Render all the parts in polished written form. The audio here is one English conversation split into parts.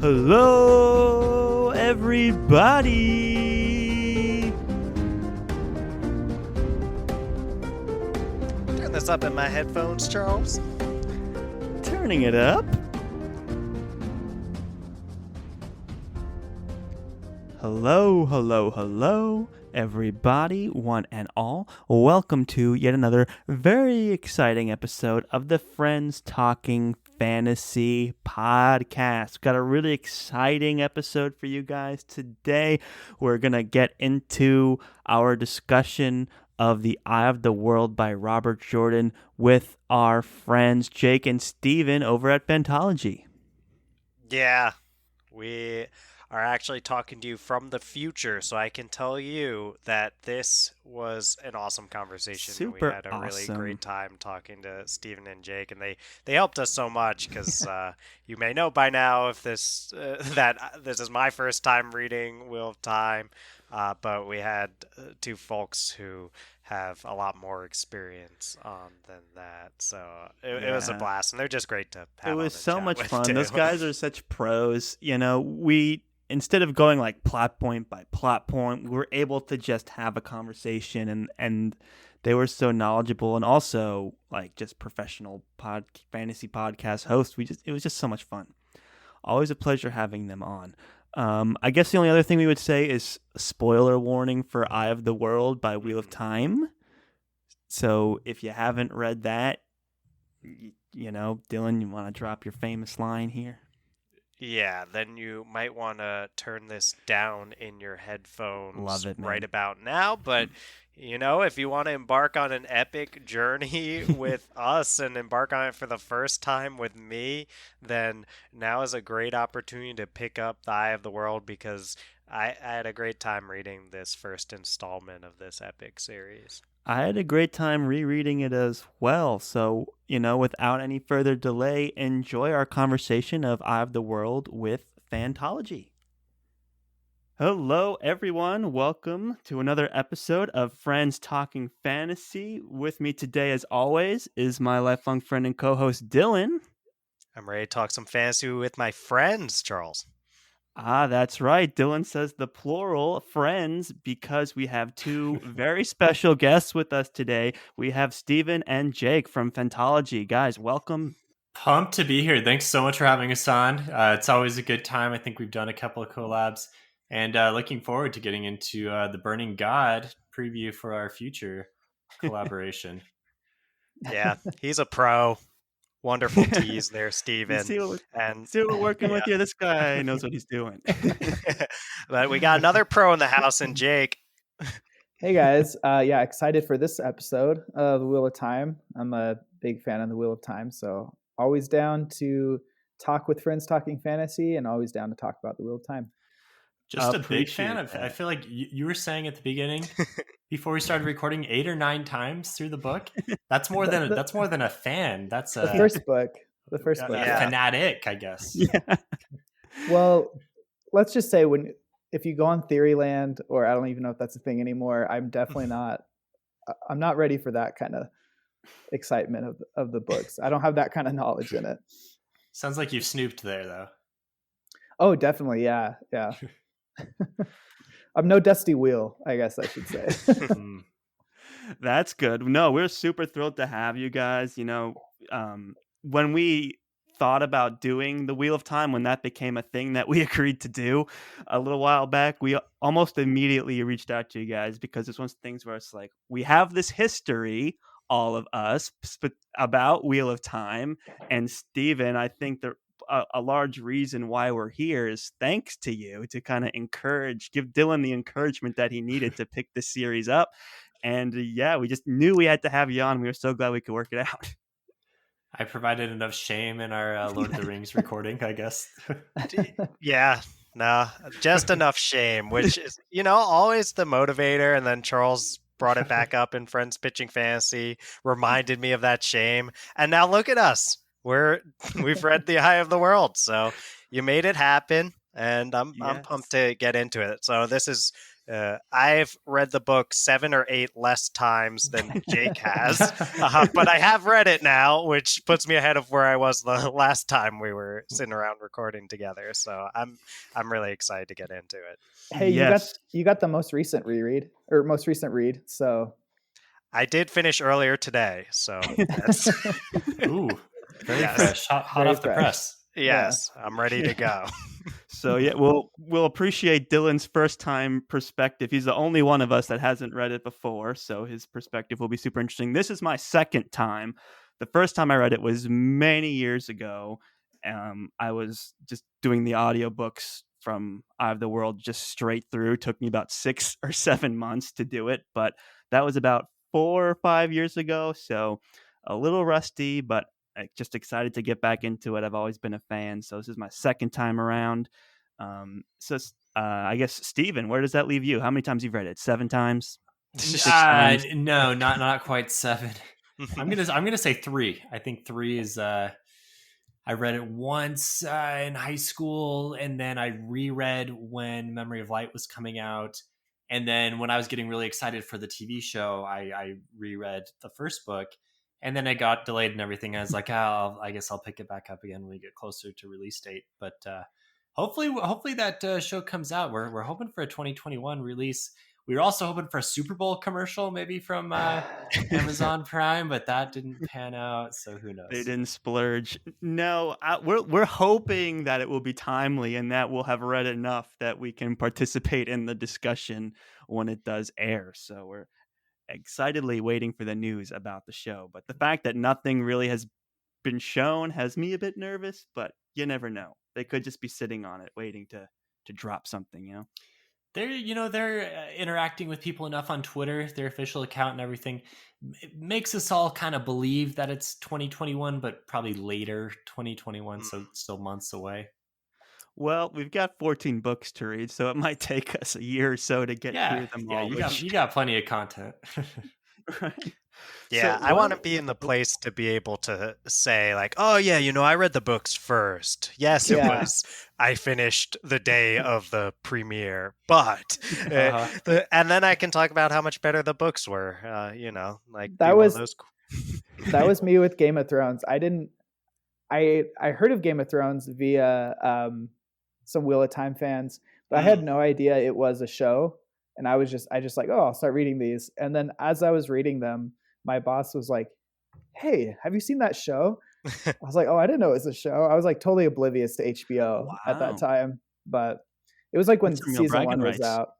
Hello, everybody. Turn this up in my headphones, Charles. Turning it up. Hello, everybody, one and all. Welcome to yet another very exciting episode of the Friends Talking Fantasy podcast. Got a really exciting episode for you guys today. We're going to get into our discussion of The Eye of the World by Robert Jordan with our friends Jake and Steven over at Fantology. Yeah, we are actually talking to you from the future, so I can tell you that this was an awesome conversation. Super We had a really awesome. great time talking to Steven and Jake, and they helped us so much because you may know by now if this that this is my first time reading Wheel of Time, but we had two folks who have a lot more experience than that, so it was a Yeah. blast, and they're just great to have. It on was and so chat much with, fun. too. Those guys are such pros. You know, we instead of going like plot point by plot point, we were able to just have a conversation, and they were so knowledgeable and also like just professional fantasy podcast hosts. It was just so much fun. Always a pleasure having them on. I guess the only other thing we would say is spoiler warning for Eye of the World by Wheel of Time. So if you haven't read that, you know, Dylan, you want to drop your famous line here? Yeah, then you might want to turn this down in your headphones Love it, man. right about now. But, you know, if you want to embark on an epic journey with us and embark on it for the first time with me, then now is a great opportunity to pick up The Eye of the World because I had a great time reading this first installment of this epic series. I had a great time rereading it as well. So, you know, without any further delay, enjoy our conversation of Eye of the World with Fantology. Hello, everyone. Welcome to another episode of Friends Talking Fantasy. With me today, as always, is my lifelong friend and co-host, Dylan. I'm ready to talk some fantasy with my friends, Charles. Ah, that's right. Dylan says the plural friends because we have two very special guests with us today. We have Steven and Jake from Fantology. Guys, welcome. Pumped to be here. Thanks so much for having us on. It's always a good time. I think we've done a couple of collabs and looking forward to getting into the Burning God preview for our future collaboration. Yeah, he's a pro. Wonderful tease there, Steven. See what we're working with here. This guy knows what he's doing. But we got another pro in the house in Jake. Hey guys, excited for this episode of The Wheel of Time. I'm a big fan of The Wheel of Time, so always down to talk with friends talking fantasy and always down to talk about The Wheel of Time. Just a big fan of I feel like you were saying at the beginning before we started recording 8 or 9 times through the book. That's more than a fan. That's the first book. The first book. A fanatic, I guess. Yeah. Well, let's just say if you go on Theoryland, or I don't even know if that's a thing anymore, I'm definitely not. I'm not ready for that kind of excitement of the books. I don't have that kind of knowledge in it. Sounds like you've snooped there, though. Oh, definitely, yeah. I'm no Dusty Wheel, I guess I should say. That's good. No, we're super thrilled to have you guys. You know, when we thought about doing the Wheel of Time, when that became a thing that we agreed to do a little while back, we almost immediately reached out to you guys because it's one of those things where it's like, we have this history, all of us, about Wheel of Time. And Steven, I think a large reason why we're here is thanks to you to kind of give Dylan the encouragement that he needed to pick this series up. And we just knew we had to have you on. We were so glad we could work it out. I provided enough shame in our Lord of the Rings recording, I guess. Yeah, no, just enough shame, which is, you know, always the motivator. And then Charles brought it back up in Friends Pitching Fantasy, reminded me of that shame. And now look at us. We've read The Eye of the World. So you made it happen. And I'm pumped to get into it. So this is I've read the book 7 or 8 less times than Jake has, but I have read it now, which puts me ahead of where I was the last time we were sitting around recording together. So I'm really excited to get into it. Hey, Yes. you got the most recent reread or most recent read, so I did finish earlier today, so that's Ooh, very yes, fresh, hot very off the fresh. press. Yeah. yes, I'm ready to go. So yeah, we'll appreciate Dylan's first time perspective. He's the only one of us that hasn't read it before, so his perspective will be super interesting. This is my second time. The first time I read it was many years ago. I was just doing the audiobooks from Eye of the World just straight through. Took me about 6 or 7 months to do it, but that was about 4 or 5 years ago. So a little rusty, but just excited to get back into it. I've always been a fan, so this is my second time around. I guess Steven, where does that leave you? How many times you've read it? 7 times, 6 times? No, not quite 7. I'm gonna say 3. I think 3 is. I read it once in high school, and then I reread when Memory of Light was coming out, and then when I was getting really excited for the TV show, I reread the first book, and then it got delayed and everything. I was like, I guess I'll pick it back up again when we get closer to release date. But hopefully that show comes out. We're hoping for a 2021 release. We were also hoping for a Super Bowl commercial, maybe from Amazon Prime, but that didn't pan out. So who They knows? didn't splurge. No, we're hoping that it will be timely and that we'll have read enough that we can participate in the discussion when it does air. So we're excitedly waiting for the news about the show. But the fact that nothing really has been shown has me a bit nervous. But you never know; they could just be sitting on it, waiting to drop something. They're interacting with people enough on Twitter, their official account and everything. It makes us all kind of believe that it's 2021, but probably later 2021, so it's still months away. Well, we've got 14 books to read, so it might take us a year or so to get Yeah, through them yeah, all. you got Which, you got plenty of content. right? So Yeah, I want to one, be in the place to be able to say like, "Oh yeah, I read the books first. Yes, it Yeah. was. I finished the day of the premiere, but Uh-huh. and then I can talk about how much better the books were. Like be That one of was those. that was me with Game of Thrones. I heard of Game of Thrones via some Wheel of Time fans, but I had Mm. no idea it was a show. And I just like, oh, I'll start reading these. And then as I was reading them, my boss was like, "Hey, have you seen that show?" I was like, "Oh, I didn't know it was a show." I was like totally oblivious to HBO at that wow, time, but it was like when that's some real season bragging 1 was rights. out.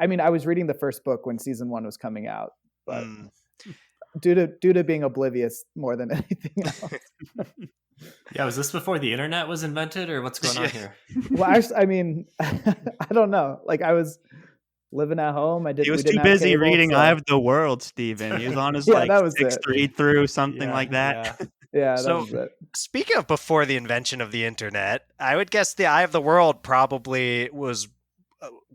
I mean, I was reading the first book when season 1 was coming out, but Mm. due to being oblivious more than anything else. Yeah, was this before the internet was invented, or what's going on here? Well, actually, I mean, I don't know. Like I was living at home. He We was too didn't have busy cable, reading Eye so of the World, Steven. He was on his yeah, like that was sixth it. read through, something Yeah, like that. yeah. Yeah, that So was it. speaking of before the invention of the internet, I would guess the Eye of the World probably was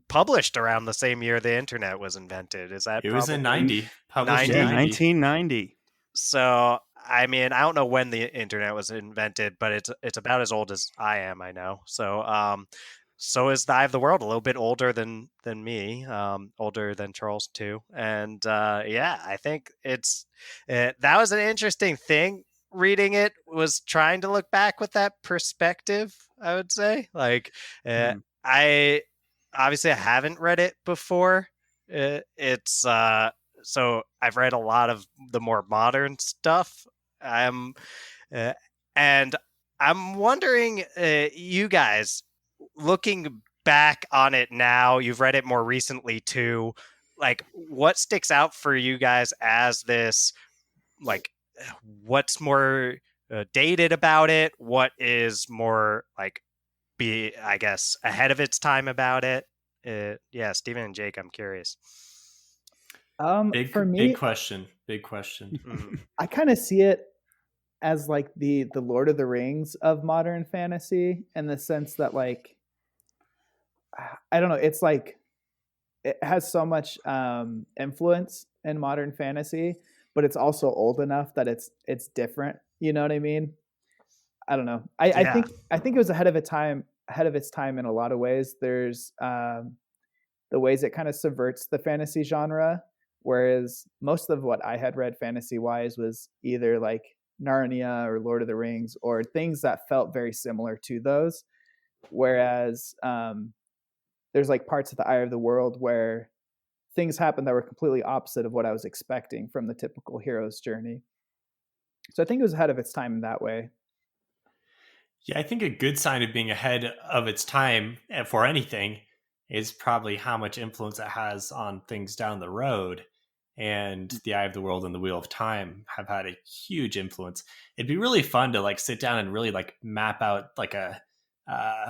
published around the same year the internet was invented. Is that It was in probably 90, published in Yeah, 90? 90. 1990. So, I mean, I don't know when the internet was invented, but it's about as old as I am, I know. So is the Eye of the World, a little bit older than me, older than Charles too. And yeah, I think that was an interesting thing. Reading it was trying to look back with that perspective, I would say. Like, Mhm. I obviously I haven't read it before. It's so I've read a lot of the more modern stuff. I'm uh, and I'm wondering, you guys, looking back on it now, you've read it more recently too. Like, what sticks out for you guys as this? Like, what's more dated about it? What is more like I guess, ahead of its time about it? Yeah, Stephen and Jake, I'm curious. For Big me, question. Big question. Mm. I kind of see it as like the Lord of the Rings of modern fantasy in the sense that like I don't know, it's like it has so much influence in modern fantasy, but it's also old enough that it's different. You know what I mean? I don't know. Yeah. I think it was ahead of its time in a lot of ways. There's the ways it kind of subverts the fantasy genre. Whereas most of what I had read fantasy wise was either like Narnia or Lord of the Rings or things that felt very similar to those. Whereas there's like parts of the Eye of the World where things happened that were completely opposite of what I was expecting from the typical hero's journey. So I think it was ahead of its time in that way. Yeah, I think a good sign of being ahead of its time for anything is probably how much influence it has on things down the road. And The Eye of the World and The Wheel of Time have had a huge influence. It'd be really fun to like sit down and really like map out like a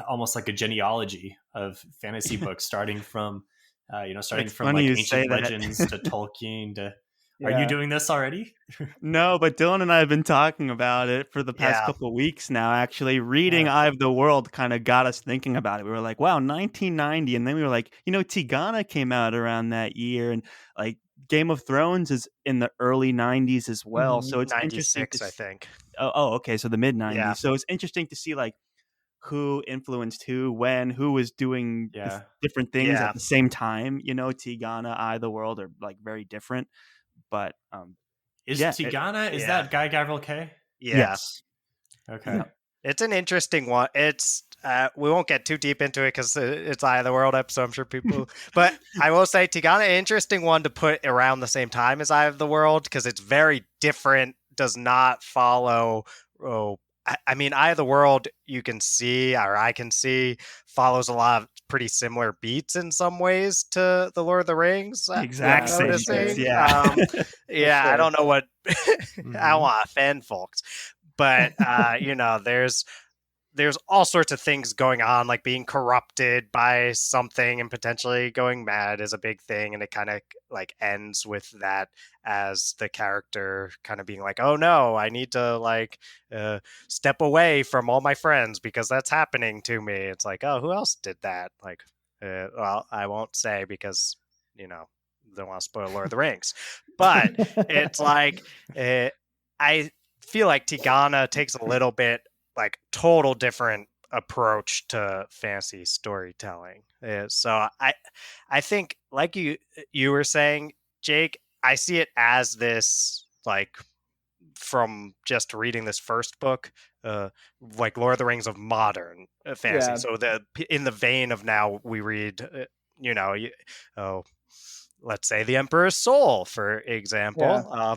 almost like a genealogy of fantasy books, starting It's from funny like you say ancient that. legends to Tolkien to. Are you Yeah. doing this already? No, but Dylan and I have been talking about it for the past Yeah. couple of weeks now. Actually, reading Eye of the World kind of got us thinking about it. We were like, wow, 1990. And then we were like, Tigana came out around that year. And like Game of Thrones is in the early 90s as well. Mm-hmm. So it's interesting to 96, I think. okay. So the mid Yeah. 90s. So it's interesting to see like who influenced who, when, who was doing Yeah. different things Yeah. at the same time. Tigana, Eye of the World are like very different. But Is yeah, Tigana, is Yeah. that Guy Gavriel K? Yeah. yes. Okay. Yeah. It's an interesting one. It's we won't get too deep into it because it's Eye of the World episode. I'm sure people, but I will say Tigana, an interesting one to put around the same time as Eye of the World because it's very different. Does not follow. Oh, I mean, Eye of the World, you can see, or I can see, follows a lot of pretty similar beats in some ways to the Lord of the Rings. The I'm exact Yeah, for same sure. beats, noticing. yeah. Yeah, I sure. don't know what I don't Mhm. want to offend folks, but there's all sorts of things going on, like being corrupted by something and potentially going mad is a big thing, and it kind of like ends with that as the character kind of being like, oh no, I need to like step away from all my friends because that's happening to me. It's like, oh, who else did that? Like, well, I won't say because don't want to spoil Lord of the Rings, but it's like I feel like Tigana takes a little bit like total different approach to fantasy storytelling. So I think like you were saying, Jake, I see it as this like from just reading this first book, like Lord of the Rings of modern fantasy. Yeah. So the in the vein of now we read, oh, let's say The Emperor's Soul, for Yeah. example,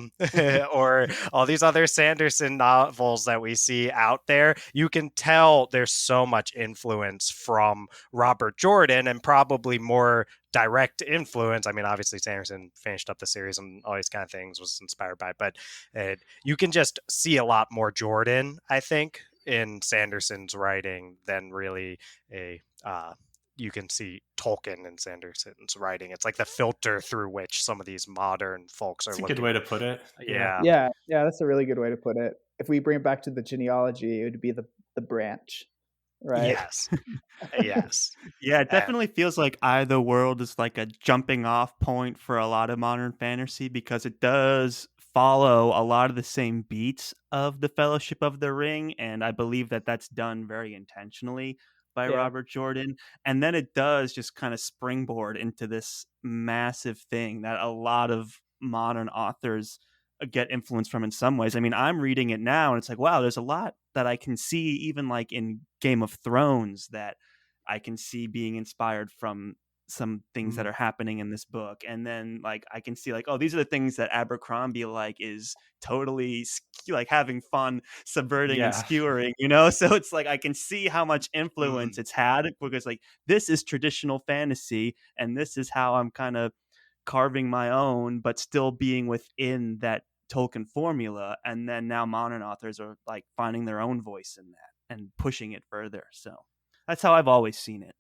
or all these other Sanderson novels that we see out there, you can tell there's so much influence from Robert Jordan and probably more direct influence. I mean, obviously Sanderson finished up the series and all these kind of things was inspired by, but you can just see a lot more Jordan, I think, in Sanderson's writing than really a you can see Tolkien and Sanderson's writing. It's like the filter through which some of these modern folks are It's a good looking. way to put it. Yeah. Yeah. Yeah, that's a really good way to put it. If we bring it back to the genealogy, it would be the branch, right? Yes. Yes. Yeah, it And definitely feels like either world is like a jumping off point for a lot of modern fantasy because it does follow a lot of the same beats of the Fellowship of the Ring, and I believe that that's done very intentionally by Yeah. Robert Jordan. And then it does just kind of springboard into this massive thing that a lot of modern authors get influence from in some ways. I mean, I'm reading it now and it's like, wow, there's a lot that I can see even like in Game of Thrones that I can see being inspired from some things that Mm. are happening in this book. And then like I can see like, oh, these are the things that Abercrombie like is totally like having fun subverting and Yeah. skewering, So it's like I can see how much influence it's had because like this is traditional fantasy and this is how I'm kind of carving my own, but still being within that Tolkien formula. And then now modern authors are like finding their own voice in that and pushing it further. So that's how I've always seen it.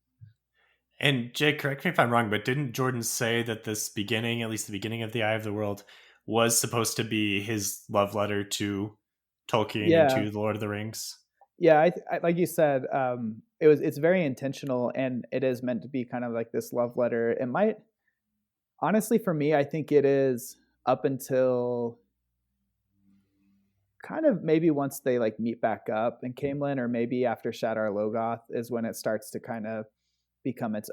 And Jake, correct me if I'm wrong, but didn't Jordan say that this beginning, at least the beginning of The Eye of the World, was supposed to be his love letter to Tolkien and Yeah. to The Lord of the Rings? Yeah, like you said, it's very intentional and it is meant to be kind of like this love letter. It might honestly for me, I think it is up until kind of maybe once they like meet back up in Camelin, or maybe after Shadar Logoth is when it starts to kind of become its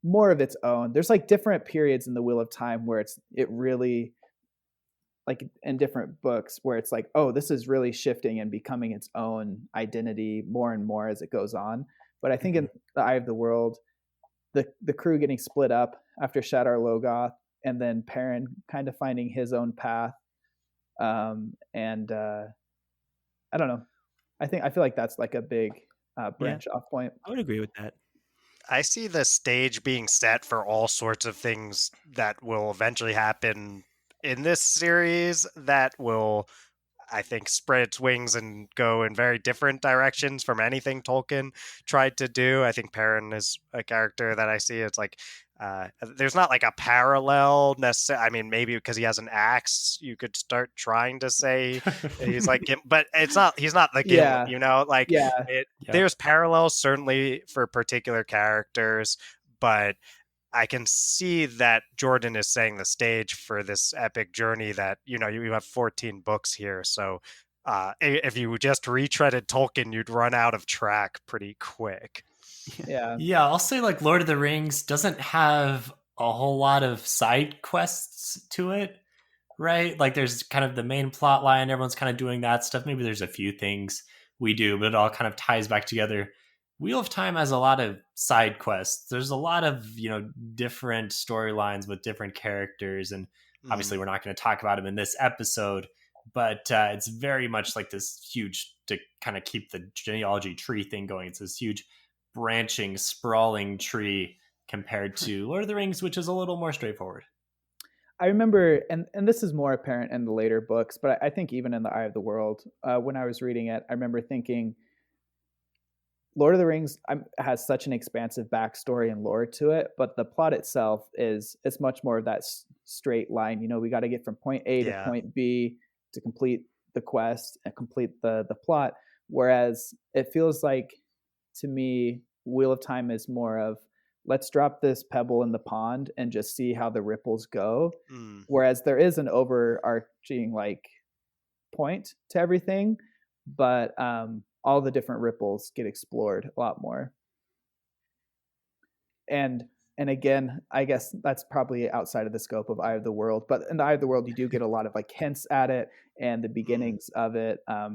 more of its own. There's like different periods in the Wheel of Time where it really, like in different books, where it's like, oh, this is really shifting and becoming its own identity more and more as it goes on. But I think in the Eye of the World, the crew getting split up after Shadar Logoth, and then Perrin kind of finding his own path. And I don't know. I feel like that's like a big branch off point. I would agree with that. I see the stage being set for all sorts of things that will eventually happen in this series that will, I think, spread its wings and go in very different directions from anything Tolkien tried to do. I think Perrin is a character that I see. It's like there's not like a parallel necessarily. I mean, maybe because he has an axe, you could start trying to say he's like but it's not. He's not the Gimli, Like there's parallels certainly for particular characters, but I can see that Jordan is setting the stage for this epic journey that, you have 14 books here. So if you just retreaded Tolkien, you'd run out of track pretty quick. Yeah, I'll say like Lord of the Rings doesn't have a whole lot of side quests to it, right? Like there's kind of the main plot line, everyone's kind of doing that stuff. Maybe there's a few things we do, but it all kind of ties back together. Wheel of Time has a lot of side quests. There's a lot of, different storylines with different characters, and obviously we're not going to talk about them in this episode, but it's very much like this huge, to kind of keep the genealogy tree thing going, it's this huge branching, sprawling tree compared to Lord of the Rings, which is a little more straightforward. I remember, and this is more apparent in the later books, but I think even in the Eye of the World, when I was reading it, I remember thinking, Lord of the Rings has such an expansive backstory and lore to it, but the plot itself it's much more of that straight line. We got to get from point A to point B to complete the quest and complete the plot. Whereas it feels like, to me, Wheel of Time is more of, let's drop this pebble in the pond and just see how the ripples go. Whereas there is an overarching like point to everything, but all the different ripples get explored a lot more. And again, I guess that's probably outside of the scope of Eye of the World, but in the Eye of the World, you do get a lot of like hints at it and the beginnings of it. I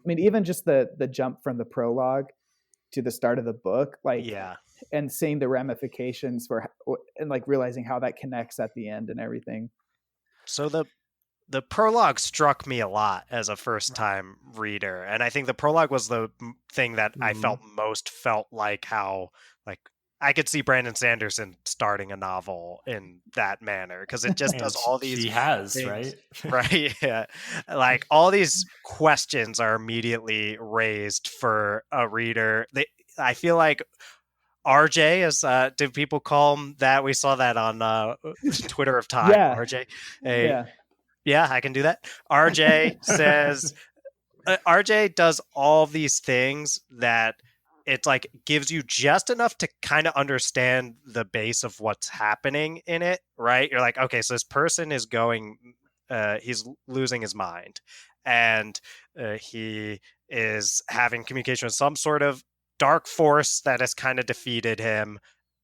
mean, even just the jump from the prologue to the start of the book, like, and seeing the ramifications and like realizing how that connects at the end and everything. So the prologue struck me a lot as a first-time reader, and I think the prologue was the thing that I felt like how, like, I could see Brandon Sanderson starting a novel in that manner, because it just does all these. He has, things, right? right? Yeah, like all these questions are immediately raised for a reader. I feel like RJ, as do people call him that? We saw that on Twitter of Time. Yeah. RJ, yeah, I can do that. RJ says, RJ does all these things that it's like gives you just enough to kind of understand the base of what's happening in it, right? You're like, okay, so this person is he's losing his mind, and he is having communication with some sort of dark force that has kind of defeated him.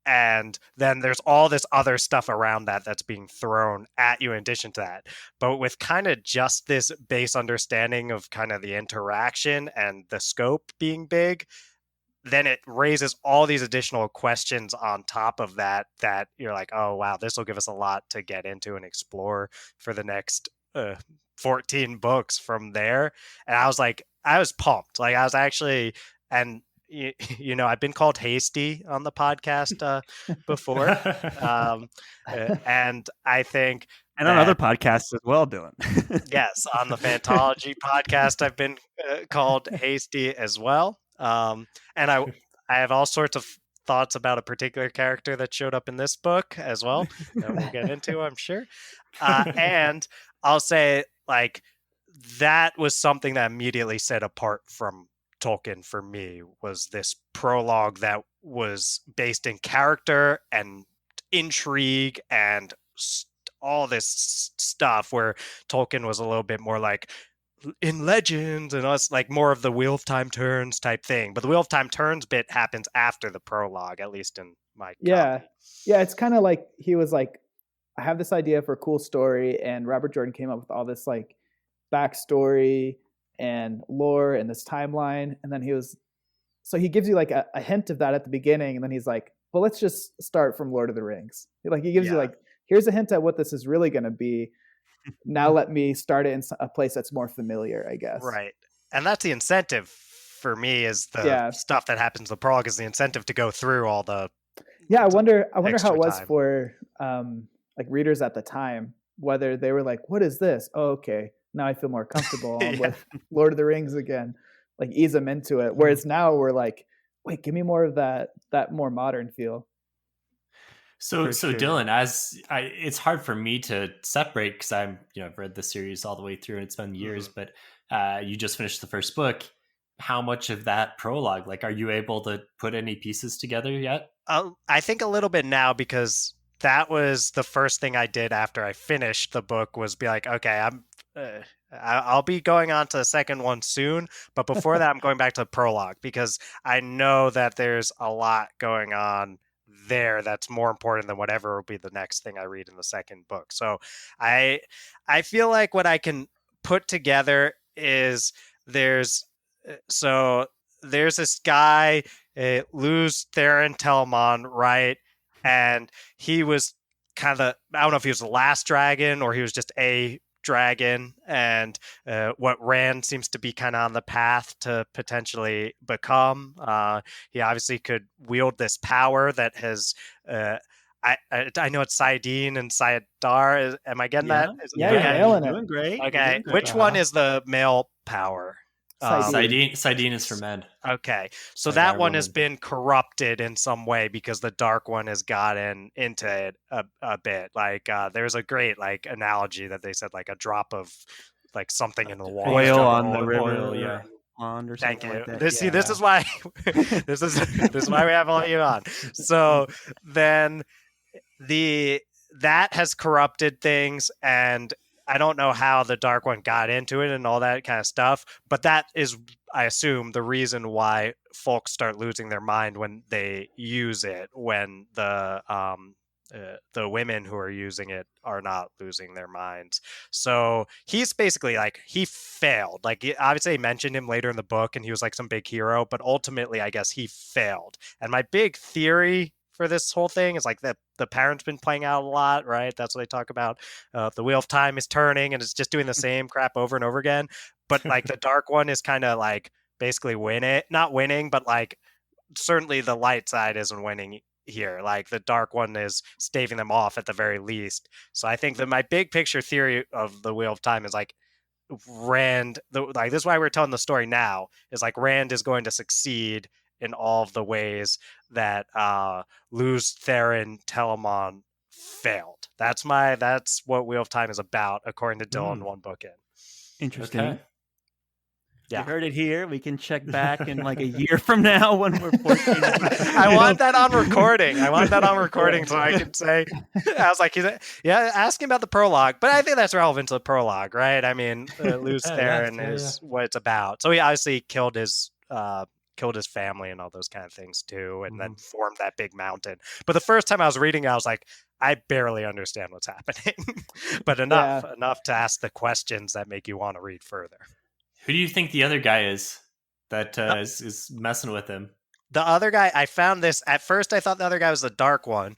And then there's all this other stuff around that's being thrown at you in addition to that. But with kind of just this base understanding of kind of the interaction and the scope being big, then it raises all these additional questions on top of that you're like, oh, wow, this will give us a lot to get into and explore for the next 14 books from there. And I was pumped. Like I was actually, and I've been called hasty on the podcast before, and I think, and on other podcasts as well, Dylan. Yes, on the Fantology podcast, I've been called hasty as well, and I have all sorts of thoughts about a particular character that showed up in this book as well that we'll get into, I'm sure. And I'll say, like, that was something that immediately set apart from Tolkien for me, was this prologue that was based in character and intrigue and all this stuff, where Tolkien was a little bit more like in legends and us, like more of the Wheel of Time turns type thing. But the Wheel of Time turns bit happens after the prologue, at least in my Yeah. copy. Yeah, it's kind of like he was like, I have this idea for a cool story, and Robert Jordan came up with all this like backstory and lore and this timeline, and then he gives you like a hint of that at the beginning, and then he's like, well, let's just start from Lord of the Rings. Like he gives you Yeah. like, here's a hint at what this is really going to be. Now let me start it in a place that's more familiar, I guess. Right. And that's the incentive for me, is the Yeah. stuff that happens in the prologue is the incentive to go through all the Yeah, I wonder how extra it was time. for like readers at the time, whether they were like, what is this? Oh, okay. Now I feel more comfortable. I'm Yeah. with Lord of the Rings again. Like ease them into it. Whereas now we're like, wait, give me more of that more modern feel. So, For so sure. Dylan, it's hard for me to separate because I've read the series all the way through and it's been years, but you just finished the first book. How much of that prologue, like, are you able to put any pieces together yet? I think a little bit now, because that was the first thing I did after I finished the book, was be like, okay, I'll be going on to the second one soon, but before that, I'm going back to the prologue, because I know that there's a lot going on there that's more important than whatever will be the next thing I read in the second book. So I feel like what I can put together is there's so there's this guy, Luz Theron Telamon, right? And he was kind of, I don't know if he was the last dragon or he was just a dragon, and what Rand seems to be kind of on the path to potentially become. He obviously could wield this power that has. I know it's Saidin and Sayadar. Am I getting Yeah, that? Yeah, you're Okay. nailing it. You're doing great. You're Okay. doing great. Which one is the male power? Saidin is for men. Okay, so Saidar that one has woman. been corrupted in some way because the dark one has gotten into it a bit. Like there's a great like analogy that they said, like a drop of like something in the water. Oil Drop on the oil, river, yeah. pond, or Thank something you. like that. This, see, Yeah. this is why this is why we have all you on. So then that has corrupted things, and I don't know how the dark one got into it and all that kind of stuff, but that is, I assume, the reason why folks start losing their mind when they use it, when the women who are using it are not losing their minds. So he's basically like, he failed. Like, obviously, they mentioned him later in the book, and he was like some big hero, but ultimately, I guess he failed. And my big theory for this whole thing is like that the parent's been playing out a lot, right? That's what they talk about. The wheel of time is turning, and it's just doing the same crap over and over again. But like the dark one is kind of like basically not winning, but like certainly the light side isn't winning here. Like the dark one is staving them off at the very least. So I think that my big picture theory of the wheel of time is like like this is why we're telling the story now, is like Rand is going to succeed in all of the ways that Luz Theron Telamon failed. That's what Wheel of Time is about, according to Dylan, one book in. Interesting. Okay. You heard it here. We can check back in like a year from now when we're 14. I want that on recording. So I can say, I was like, yeah, ask him about the prologue. But I think that's relevant to the prologue, right? I mean, Luz Theron is what it's about. So he obviously killed his family and all those kind of things too, and then formed that big mountain. But the first time I was reading it, I was like, I barely understand what's happening. But enough to ask the questions that make you want to read further. Who do you think the other guy is that is messing with him? The other guy, I found this, at first I thought the other guy was the dark one,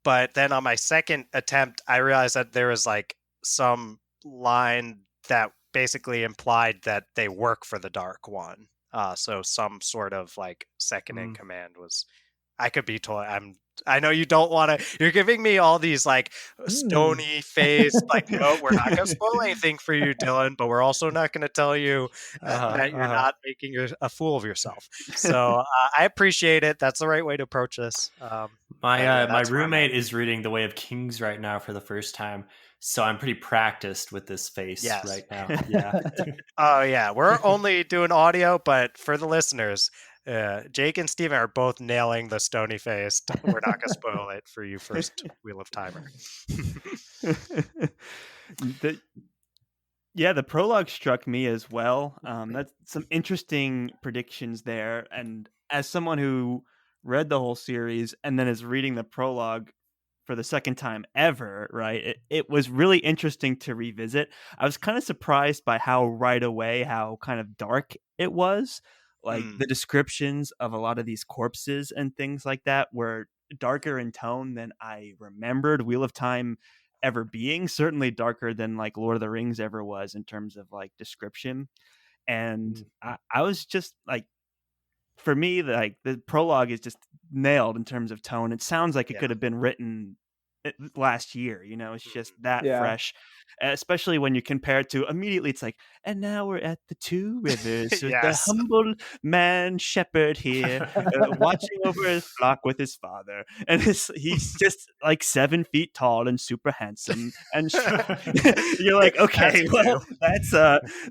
but then on my second attempt, I realized that there was like some line that basically implied that they work for the dark one. So some sort of like second in command was, I could be told, I know you don't want to, you're giving me all these like stony face, like, no, we're not going to spoil anything for you, Dylan, but we're also not going to tell you that you're not making a fool of yourself. So I appreciate it. That's the right way to approach this. My roommate is reading The Way of Kings right now for the first time, so I'm pretty practiced with this face right now. Yeah. Oh yeah, we're only doing audio, but for the listeners, Jake and Steven are both nailing the stony faced. We're not gonna spoil it for you, first Wheel of Timer. The prologue struck me as well. That's some interesting predictions there. And as someone who read the whole series, and then is reading the prologue for the second time ever, right? It was really interesting to revisit. I was kind of surprised by how right away how kind of dark it was. Like Mm, the descriptions of a lot of these corpses and things like that were darker in tone than I remembered Wheel of Time ever being. Certainly darker than like Lord of the Rings ever was in terms of like description. And Mm. I was just like, for me, like the prologue is just nailed in terms of tone. It sounds like it yeah. could have been written last year. It's just Mhm. that Yeah. fresh, especially when you compare it to immediately. It's like, and now we're at the two rivers with the Yes. humble man shepherd here, watching over his flock with his father, and he's just like 7 feet tall and super handsome. And you're like, As okay, you well, do.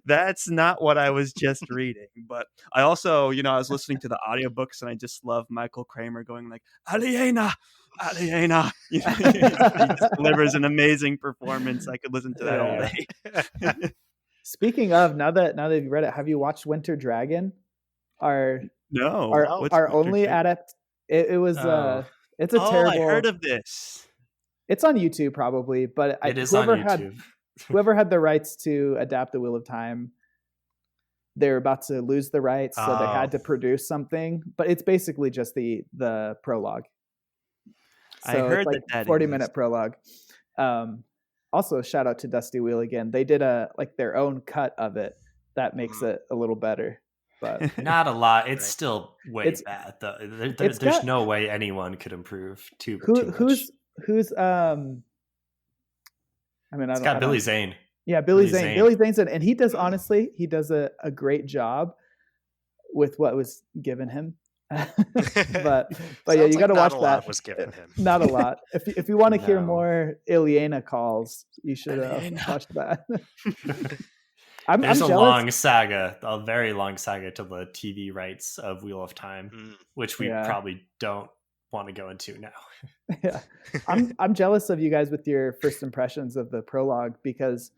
that's not what I was just reading, but I also, I was listening to the audiobooks and I just love Michael Kramer going like, Aliena, Aliena. He just delivers an amazing performance. I could listen to that all Yeah. day. Speaking of, now that you've read it, have you watched Winter Dragon? Our No, our No. what's our Winter only Drake? adapt. It was Oh, it's a Oh, I heard terrible. of this. It's on YouTube probably, but it is on YouTube. whoever had the rights to adapt the Wheel of Time, they're about to lose the rights, so they Oh, had to produce something. But it's basically just the prologue. I So it's heard like that 40-minute exists. prologue. Um, Also, shout out to Dusty Wheel again. They did their own cut of it that makes Mhm. it a little better. But not a lot. It's Right. still way it's bad. Though. it's There's got no way anyone could improve too who much. who's I mean, It's I got Billy don't. Zane. Yeah, Billy Billy Zane. Zane. Billy Zane's in, and he does honestly, he does a great job with what was given him. but yeah, Sounds you got like to not watch a that. lot was given him. Not a lot. If you want to hear No. more Ilyena calls, you should Ilyena. watch that. I'm There's a jealous. long saga, a very long saga to the TV rights of Wheel of Time, Mm. which we Yeah. probably don't want to go into now. Yeah, I'm jealous of you guys with your first impressions of the prologue, because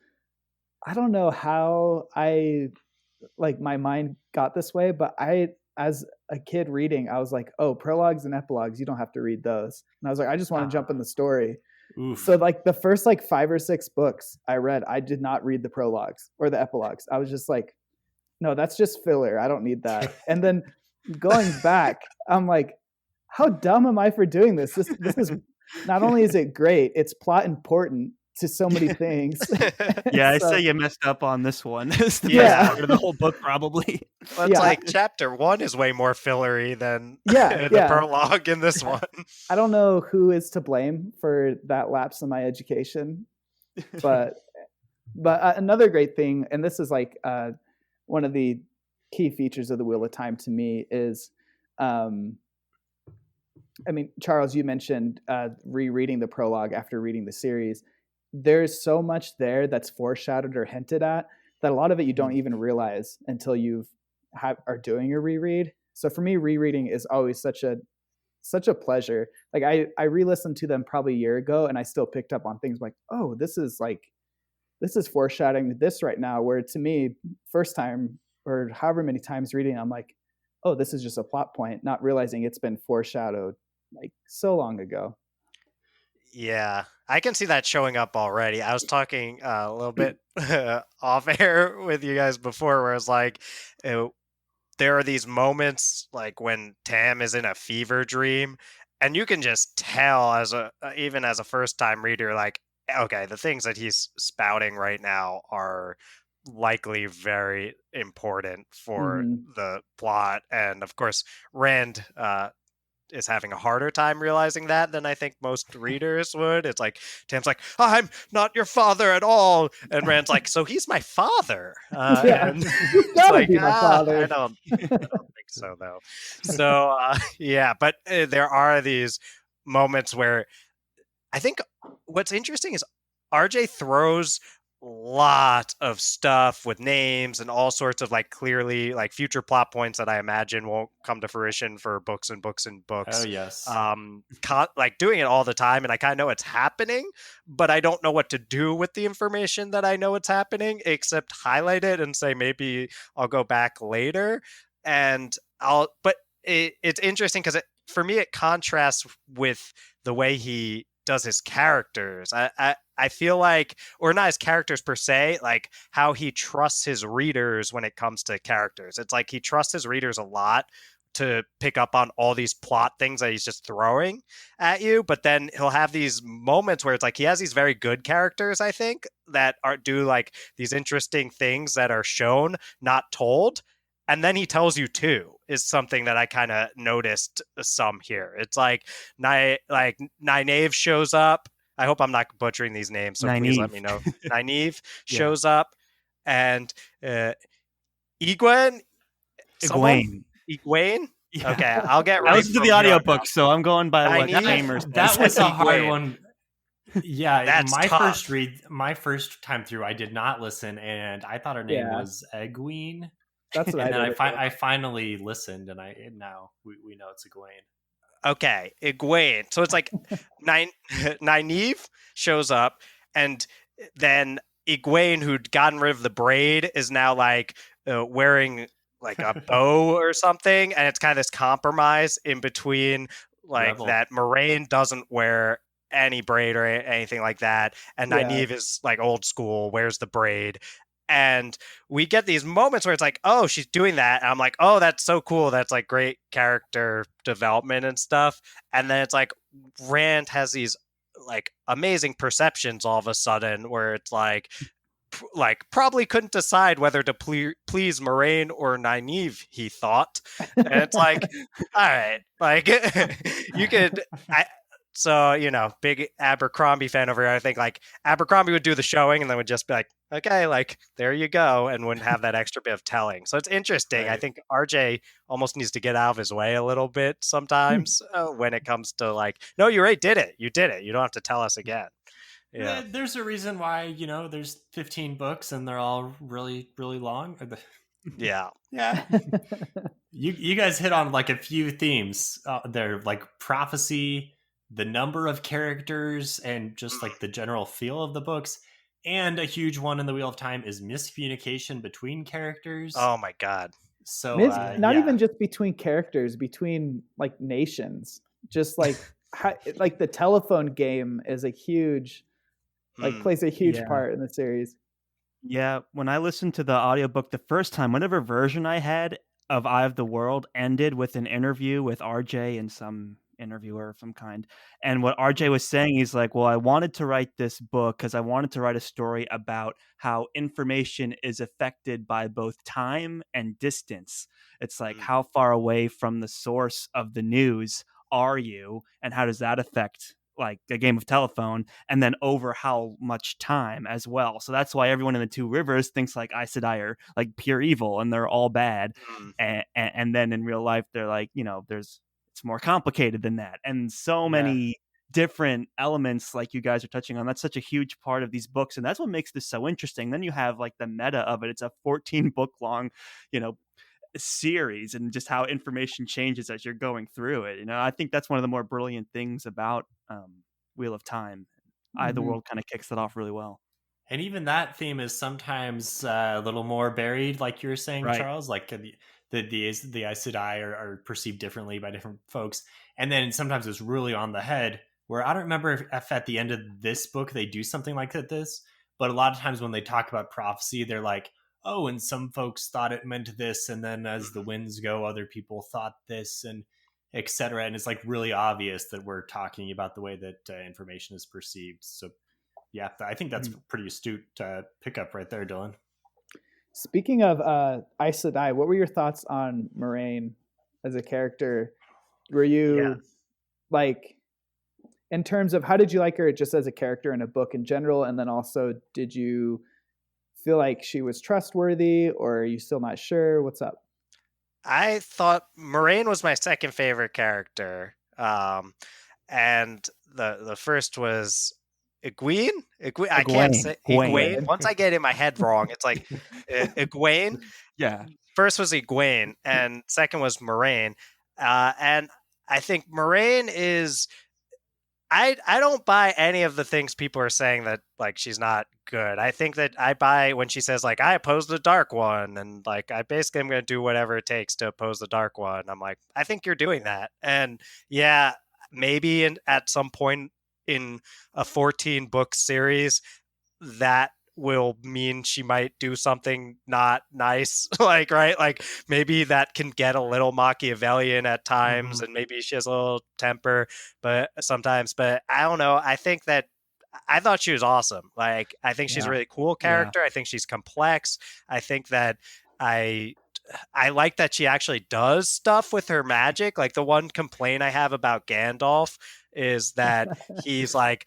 I don't know how my mind got this way, but as a kid reading, I was like, oh, prologues and epilogues, you don't have to read those. And I was like, I just want to jump in the story. Oof. So like the first 5 or 6 books I read, I did not read the prologues or the epilogues. I was just like, no, that's just filler. I don't need that. And then going back, I'm like, how dumb am I for doing this? This is, not only is it great, it's plot important to so many things. Yeah, I So, say you messed up on this one. It's the Yeah. best part of the whole book, probably. Well, it's Yeah. like chapter 1 is way more fillery than Yeah, the yeah. prologue in this one. I don't know who is to blame for that lapse in my education, but another great thing, and this is one of the key features of the Wheel of Time to me, is I mean, Charles, you mentioned rereading the prologue after reading the series. There's so much there that's foreshadowed or hinted at that a lot of it you don't even realize until are doing a reread. So for me, rereading is always such a pleasure. Like I re-listened to them probably a year ago, and I still picked up on things like, oh, this is foreshadowing this right now. Where to me, first time or however many times reading, I'm like, oh, this is just a plot point, not realizing it's been foreshadowed so long ago. Yeah, I can see that showing up already. I was talking a little bit off air with you guys before, where it's like, there are these moments like when Tam is in a fever dream, and you can just tell even as a first time reader, like, okay, the things that he's spouting right now are likely very important for Mm-hmm. the plot. And of course, Rand is having a harder time realizing that than I think most readers would. It's like Tam's like, I'm not your father at all, and Rand's like, so he's my father. Yeah, And he's it's gotta like, be my father. I don't think so though. So yeah, but there are these moments where I think what's interesting is RJ throws lot of stuff with names and all sorts of clearly future plot points that I imagine won't come to fruition for books and books and books. Oh yes. Doing it all the time, and I kind of know it's happening, but I don't know what to do with the information that I know it's happening except highlight it and say maybe I'll go back later. And it's interesting because for me it contrasts with the way he does his characters. I feel like, or not his characters per se, like how he trusts his readers when it comes to characters. It's like he trusts his readers a lot to pick up on all these plot things that he's just throwing at you, but then he'll have these moments where it's like he has these very good characters, I think, that are do like these interesting things that are shown, not told, and then he tells you too, is something that I kind of noticed some here. It's like Nynaeve shows up. I hope I'm not butchering these names, so please let Nynaeve. me know. Nynaeve Yeah. shows up, and Egwene, someone, Egwene. Egwene. Yeah. Okay, I'll get I right listened to the from here on audiobook, out. so I'm going by what Nynaeve? Kramer That says. was a hard Egwene. one. Yeah, That's my tough. first read, my first time through, I did not listen, and I thought her name Yeah. was Egwene. That's what And I then did. I finally listened, and now we know it's Egwene. Okay, Egwene. So it's like Nynaeve shows up, and then Egwene, who'd gotten rid of the braid, is now like wearing like a bow or something, and it's kind of this compromise in between, like Rebel. that Moraine doesn't wear any braid or anything like that, and Yeah. Nynaeve is like old school, wears the braid. And we get these moments where it's like, oh, she's doing that. And I'm like, oh, that's so cool. That's like great character development and stuff. And then it's like Rand has these like amazing perceptions all of a sudden where it's like probably couldn't decide whether to please Moraine or Nynaeve, he thought. And it's like, all right, like you could so, you know, big Abercrombie fan over here. I think like Abercrombie would do the showing and then would just be like, okay, like there you go, and wouldn't have that extra bit of telling. So it's interesting. Right. I think RJ almost needs to get out of his way a little bit sometimes when it comes to like, no, you already did it. You did it. You don't have to tell us again. Yeah. There's a reason why, there's 15 books and they're all really, really long. Yeah. Yeah. You guys hit on like a few themes. They're like prophecy, the number of characters, and just like the general feel of the books. And a huge one in the Wheel of Time is miscommunication between characters. Oh my God. So not even just between characters, between like nations. Just like like the telephone game is a huge, like plays a huge part in the series. Yeah, when I listened to the audiobook the first time, whatever version I had of Eye of the World ended with an interview with RJ and some interviewer of some kind. And what RJ was saying, he's like, well, I wanted to write this book because I wanted to write a story about how information is affected by both time and distance. It's like, how far away from the source of the news are you? And how does that affect like a game of telephone, and then over how much time as well. So that's why everyone in the Two Rivers thinks like Aes Sedai are like pure evil and they're all bad. And then in real life, they're like, it's more complicated than that. And so many different elements like you guys are touching on. That's such a huge part of these books. And that's what makes this so interesting. Then you have like the meta of it. It's a 14 book long, series, and just how information changes as you're going through it. I think that's one of the more brilliant things about Wheel of Time. Eye of the World kind of kicks that off really well. And even that theme is sometimes a little more buried, like you were saying, right, Charles. Like the Aes Sedai are perceived differently by different folks, and then sometimes it's really on the head. Where I don't remember if at the end of this book they do something like this, but a lot of times when they talk about prophecy, they're like, oh, and some folks thought it meant this, and then as the winds go, other people thought this, and etc. And it's like really obvious that we're talking about the way that information is perceived. So yeah, I think that's pretty astute pickup right there, Dylan. Speaking of Aes Sedai, what were your thoughts on Moraine as a character? Were you like, in terms of how did you like her just as a character in a book in general, and then also did you feel like she was trustworthy, or are you still not sure? What's up? I thought Moraine was my second favorite character, and the first was Egwene. I can't say Egwene. Once I get in my head wrong, it's like Egwene. Yeah. First was Egwene, and second was Moraine. And I think Moraine is I don't buy any of the things people are saying that like she's not good. I think that I buy when she says like I oppose the dark one and like I basically am going to do whatever it takes to oppose the dark one. I'm like I think you're doing that. And yeah, maybe at some point in a 14 book series that will mean she might do something not nice like right like maybe that can get a little Machiavellian at times Mm-hmm. and maybe she has a little temper but sometimes but I don't know I think that I thought she was awesome like I think she's a Yeah. really cool Yeah. character I think she's complex I think that I I like that she actually does stuff with her magic. Like the one complaint I have about Gandalf is that he's like,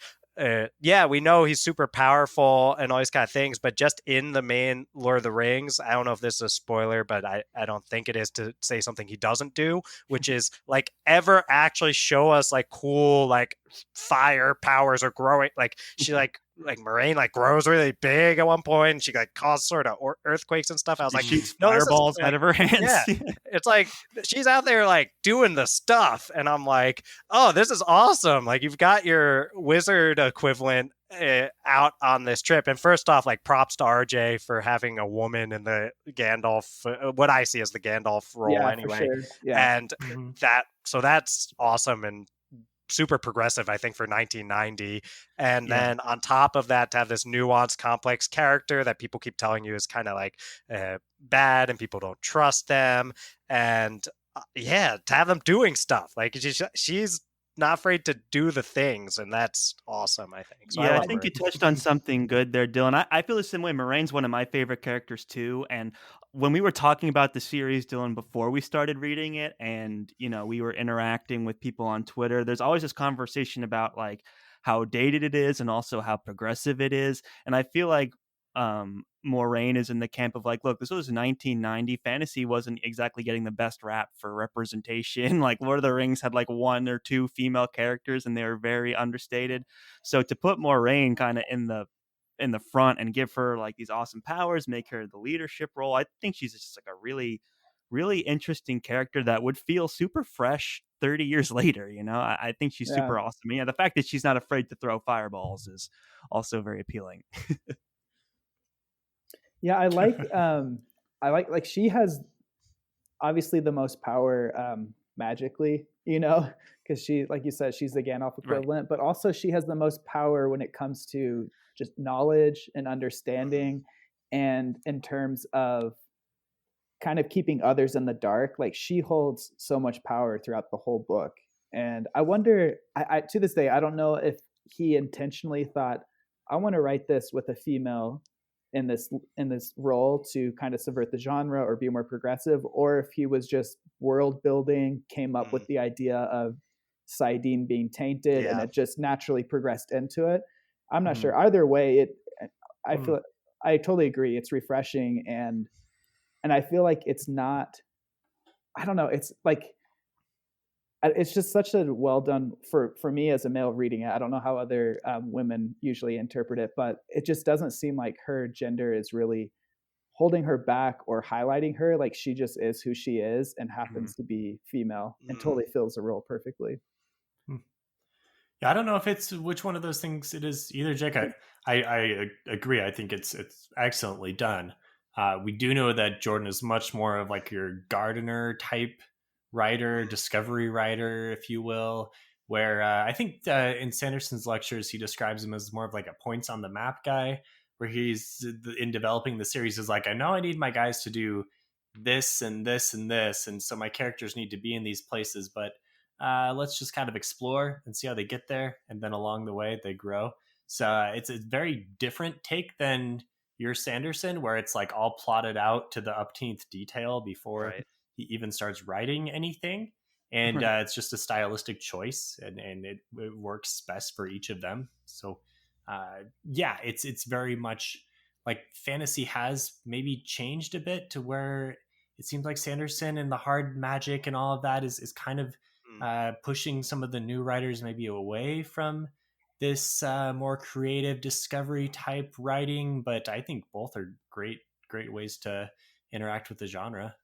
yeah, we know he's super powerful and all these kind of things, but just in the main Lord of the Rings, I don't know if this is a spoiler, but I don't think it is to say something he doesn't do, which is like ever actually show us like cool like fire powers are growing. Like she like Moraine like grows really big at one point and she like causes sort of earthquakes and stuff. I was She like, shoots no, this is fireballs out like of her hands. yeah. It's like she's out there like doing the stuff and I'm like, "Oh, this is awesome. Like you've got your wizard equivalent out on this trip." And first off, like props to RJ for having a woman in the Gandalf what I see as the Gandalf role Yeah, for anyway. sure. Yeah. And Mm-hmm. that's awesome and super progressive, I think, for 1990. And Yeah. then on top of that, to have this nuanced, complex character that people keep telling you is kind of like bad and people don't trust them. And yeah, to have them doing stuff like she's not afraid to do the things, and that's awesome. I think so. I Yeah, I love think Marie. you touched on something good there, Dylan. I feel the same way. Moraine's one of my favorite characters too. And when we were talking about the series, Dylan, before we started reading it, and we were interacting with people on Twitter, there's always this conversation about like how dated it is and also how progressive it is. And I feel like Moraine is in the camp of like, look, this was 1990. Fantasy wasn't exactly getting the best rap for representation. Like Lord of the Rings had like one or two female characters, and they were very understated. So to put Moraine kind of in the front and give her like these awesome powers, make her the leadership role, I think she's just like a really, really interesting character that would feel super fresh 30 years later. I think she's Yeah. super awesome. Yeah, the fact that she's not afraid to throw fireballs is also very appealing. Yeah, I like she has obviously the most power magically, because she, like you said, she's the Gandalf Right. equivalent, but also she has the most power when it comes to just knowledge and understanding, and in terms of kind of keeping others in the dark. Like she holds so much power throughout the whole book, and I wonder, I to this day I don't know if he intentionally thought, I want to write this with a female in this role to kind of subvert the genre or be more progressive, or if he was just world building, came up with Mm, the idea of Saidin being tainted, and yeah. it just naturally progressed into it. I'm not Mhm. sure. Either way, I Mm. feel I totally agree. It's refreshing, and I feel like it's not. I don't know. It's like it's just such a well done for me as a male reading it. I don't know how other women usually interpret it, but it just doesn't seem like her gender is really holding her back or highlighting her. Like she just is who she is and Mhm. happens to be female and Mm, totally fills the role perfectly. Mm. Yeah, I don't know if it's which one of those things it is either, Jake. I agree. I think it's excellently done. We do know that Jordan is much more of like your gardener type writer, discovery writer, if you will. Where I think in Sanderson's lectures he describes him as more of like a points on the map guy, where he's in developing the series is like, I know I need my guys to do this and this and this, and so my characters need to be in these places, but let's just kind of explore and see how they get there, and then along the way they grow. So it's a very different take than your Sanderson, where it's like all plotted out to the upteenth detail before right. he even starts writing anything, and Right. it's just a stylistic choice, and it works best for each of them. So yeah, it's very much like fantasy has maybe changed a bit to where it seems like Sanderson and the hard magic and all of that is kind of Mm, pushing some of the new writers maybe away from this more creative discovery type writing. But I think both are great ways to interact with the genre.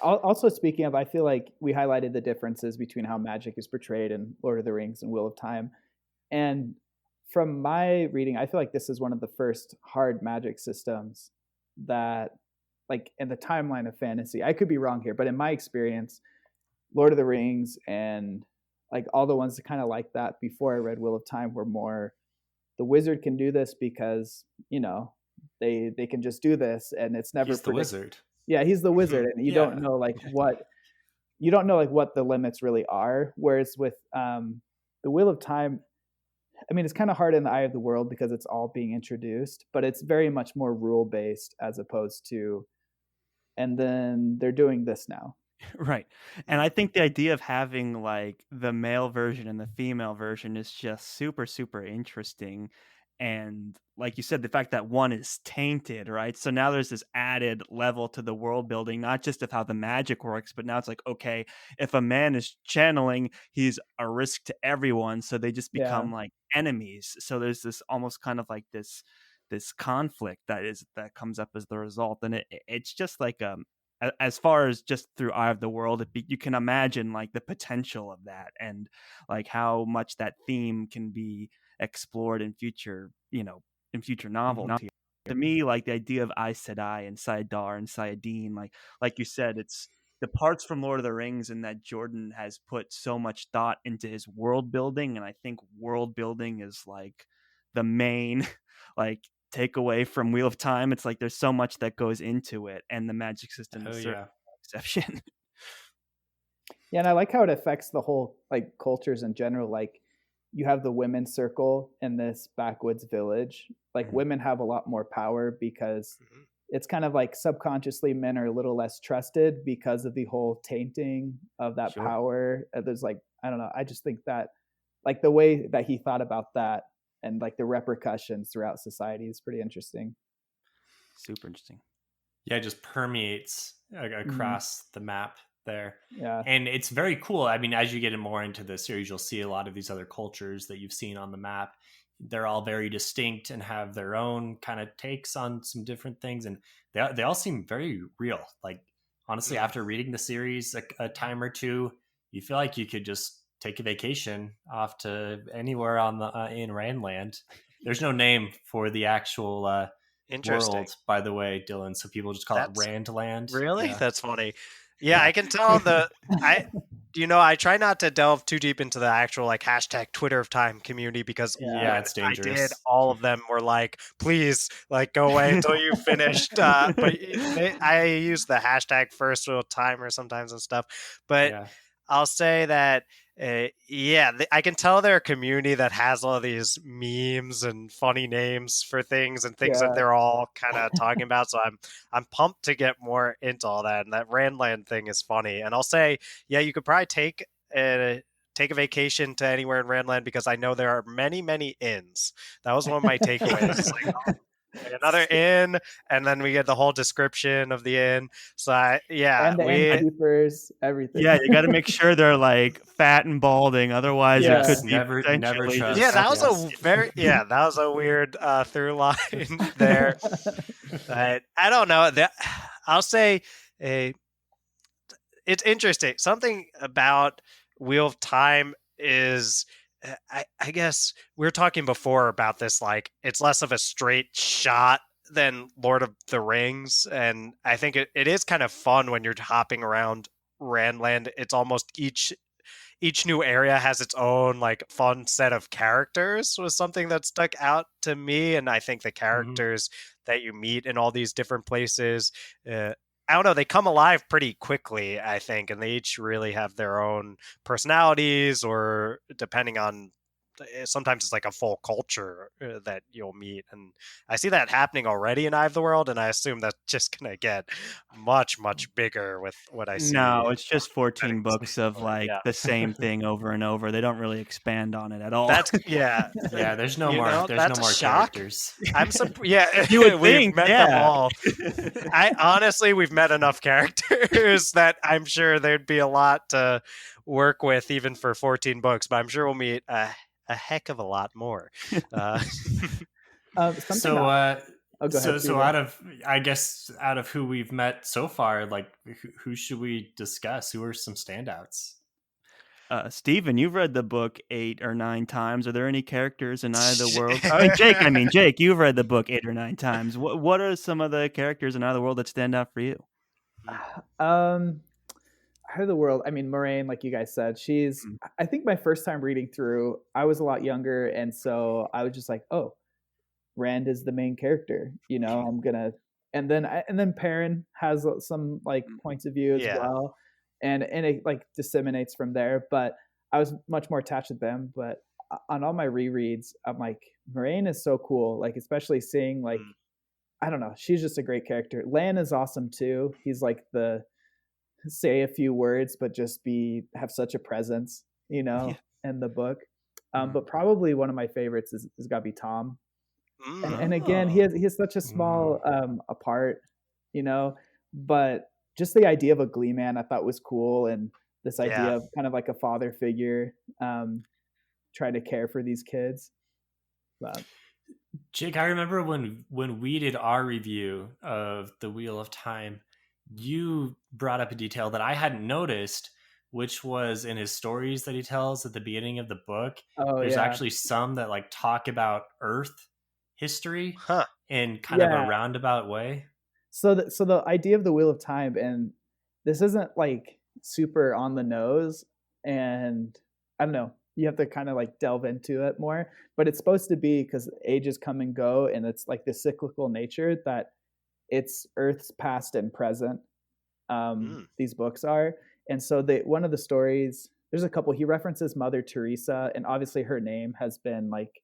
Also, speaking of, I feel like we highlighted the differences between how magic is portrayed in Lord of the Rings and Wheel of Time. And from my reading, I feel like this is one of the first hard magic systems that, like, in the timeline of fantasy, I could be wrong here, but in my experience, Lord of the Rings and like all the ones that kind of like that before I read Wheel of Time were more the wizard can do this because, they can just do this and it's never He's the predictable. wizard. Yeah, he's the wizard, and you Yeah. don't know like what the limits really are. Whereas with the Wheel of Time, I mean, it's kind of hard in the eye of the world because it's all being introduced, but it's very much more rule based as opposed to, and then they're doing this now. Right. And I think the idea of having like the male version and the female version is just super, super interesting. And like you said, the fact that one is tainted, right? So now there's this added level to the world building, not just of how the magic works, but now it's like, okay, if a man is channeling, he's a risk to everyone. So they just Yeah, become like enemies. So there's this almost kind of like this conflict that comes up as the result. And it's just like as far as just through Eye of the World, you can imagine like the potential of that and like how much that theme can be explored in future, in future novels. Mhm. To me, like the idea of Aes Sedai and Saidar and Sayadine, like you said, it's the parts from Lord of the Rings and that Jordan has put so much thought into his world building, and I think world building is like the main like takeaway from Wheel of Time. It's like there's so much that goes into it, and the magic system Oh is certainly yeah. no exception. yeah, and I like how it affects the whole like cultures in general. Like you have the women's circle in this backwoods village. Like Mhm. women have a lot more power because Mhm. it's kind of like subconsciously men are a little less trusted because of the whole tainting of that Sure. power. There's like, I don't know, I just think that like the way that he thought about that and like the repercussions throughout society is pretty interesting. Super interesting. Yeah, it just permeates Mm-hmm. across the map there. Yeah, And it's very cool. I mean, as you get more into the series, you'll see a lot of these other cultures that you've seen on the map. They're all very distinct and have their own kind of takes on some different things. And they all seem very real. Like, honestly, Mm. after reading the series a time or two, you feel like you could just take a vacation off to anywhere on the in Randland. There's no name for the actual Interesting. world, by the way, Dylan. So people just call it That's Randland. really Yeah. that's funny. Yeah, Yeah. I can tell I I try not to delve too deep into the actual like hashtag Twitter of Time community because yeah, Yeah, when it's I did, dangerous. all of them were like, "Please, like, go away until you finished." I use the hashtag first real timer sometimes and stuff. But Yeah. I'll say that, yeah, I can tell they're a community that has all these memes and funny names for things and things that yeah. they're all kind of talking about. So I'm pumped to get more into all that. And that Randland thing is funny. And I'll say, yeah, you could probably take a vacation to anywhere in Randland because I know there are many, many inns. That was one of my takeaways. It's like another inn, and then we get the whole description of the inn. So yeah, And the innkeepers, everything. Yeah, you got to make sure they're like fat and balding, otherwise it Yeah. could Yes. be Never potentially yeah, trust. that was Yes. that was a weird through line there. But I don't know. I'll say uh, it's interesting. Something about Wheel of Time is, I guess we were talking before about this. Like, it's less of a straight shot than Lord of the Rings, and I think it is kind of fun when you're hopping around Randland. It's almost each new area has its own like fun set of characters was something that stuck out to me, and I think the Mhm. characters that you meet in all these different places, uh, I don't know, they come alive pretty quickly, I think, and they each really have their own personalities, or depending on, sometimes it's like a full culture that you'll meet, and I see that happening already in Eye of the World, and I assume that's just gonna get much bigger with what I see. no, it's just Betting 14 this books of story. like Yeah. the same thing over and over. They don't really expand on it at all. That's yeah. Yeah. There's no more. There's no That's a more shock. characters. I'm yeah, You would we've think, met them yeah. all. I honestly, we've met enough characters that I'm sure there'd be a lot to work with even for 14 books, but I'm sure we'll meet a heck of a lot more. Uh, Something So Oh, go ahead, So Steven. out of, I guess, out of who we've met so far, like who should we discuss? Who are some standouts? Steven, you've read the book 8 or 9 times. Are there any characters in either world? Jake, Jake, you've read the book 8 or 9 times. What are some of the characters in either world that stand out for you? Um, Heart of the World. I mean, Moraine, like you guys said, she's. Mm. I think my first time reading through, I was a lot younger, and so I was just like, oh, Rand is the main character. You know, I'm gonna. And then Perrin has some like Mm. points of view as Yeah. well, and it like disseminates from there. But I was much more attached to them. But on all my rereads, I'm like, Moraine is so cool. Like especially seeing like Mm. I don't know, she's just a great character. Lan is awesome too. He's like the say a few words, but just be have such a presence, you Yeah. know, in the book. Mhm. But probably one of my favorites is got to be Tom. And again, Oh. he has such a Mm. small a part, you know, but just the idea of a Glee man I thought was cool, and this Yeah. idea of kind of like a father figure, trying to care for these kids. But Jake, I remember when we did our review of The Wheel of Time, you brought up a detail that I hadn't noticed, which was in his stories that he tells at the beginning of the book. oh There's yeah, actually some that like talk about Earth history Huh. in kind of a yeah. roundabout way. So the idea of the Wheel of Time, and this isn't like super on the nose, and I don't know, you have to kind of like delve into it more, but it's supposed to be because ages come and go, and it's like the cyclical nature that it's Earth's past and present. Mm. These books are, and so they one of the stories. There's a couple. He references Mother Teresa, and obviously her name has been like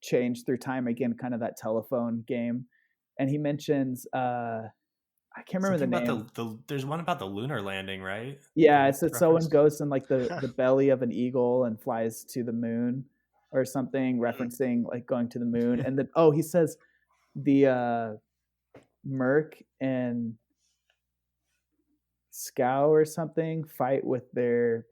changed through time again, kind of that telephone game. And he mentions I can't remember Something the about name. there's one about the lunar landing, right? Yeah, They it's that someone referenced. goes in like Huh. the belly of an eagle and flies to the moon or something, Mm. referencing like going to the moon. And then oh, he says the Merc and Scow or something fight with their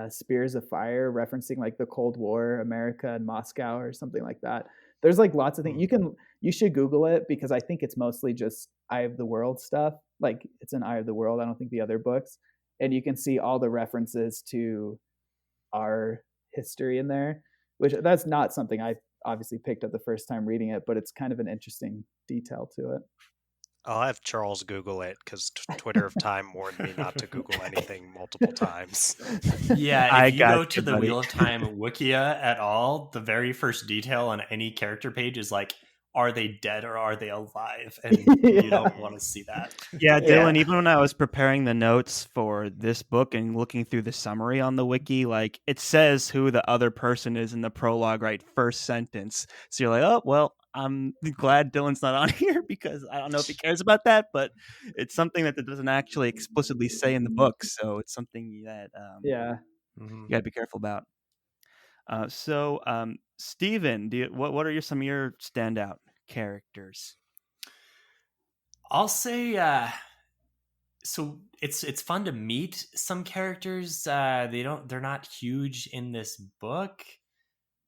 spears of fire, referencing like the Cold War, America and Moscow or something like that. There's like lots of things Hmm. you should Google it because I think it's mostly just Eye of the World stuff. Like it's an Eye of the World. I don't think the other books, and you can see all the references to our history in there. Which that's not something I obviously picked up the first time reading it, but it's kind of an interesting detail to I'll have Charles Google it because Twitter of Time warned me not to Google anything multiple times. it. Yeah, I if you got go to you, the buddy. Wheel of Time Wikia at all, the very first detail on any character page is like, are they dead or are they alive? And you Yeah. don't Mm. want to see that. Yeah, Yeah. Dylan, even when I was preparing the notes for this book and looking through the summary on the wiki, like it says who the other person is in the prologue, right? First sentence. So you're like, oh, well, I'm glad Dylan's not on here because I don't know if he cares about that, but it's something that it doesn't actually explicitly say in the book. So it's something that Yeah. Mhm. you got to be careful about. Steven, what are some of your standout characters? I'll say so it's fun to meet some characters. They're not huge in this book.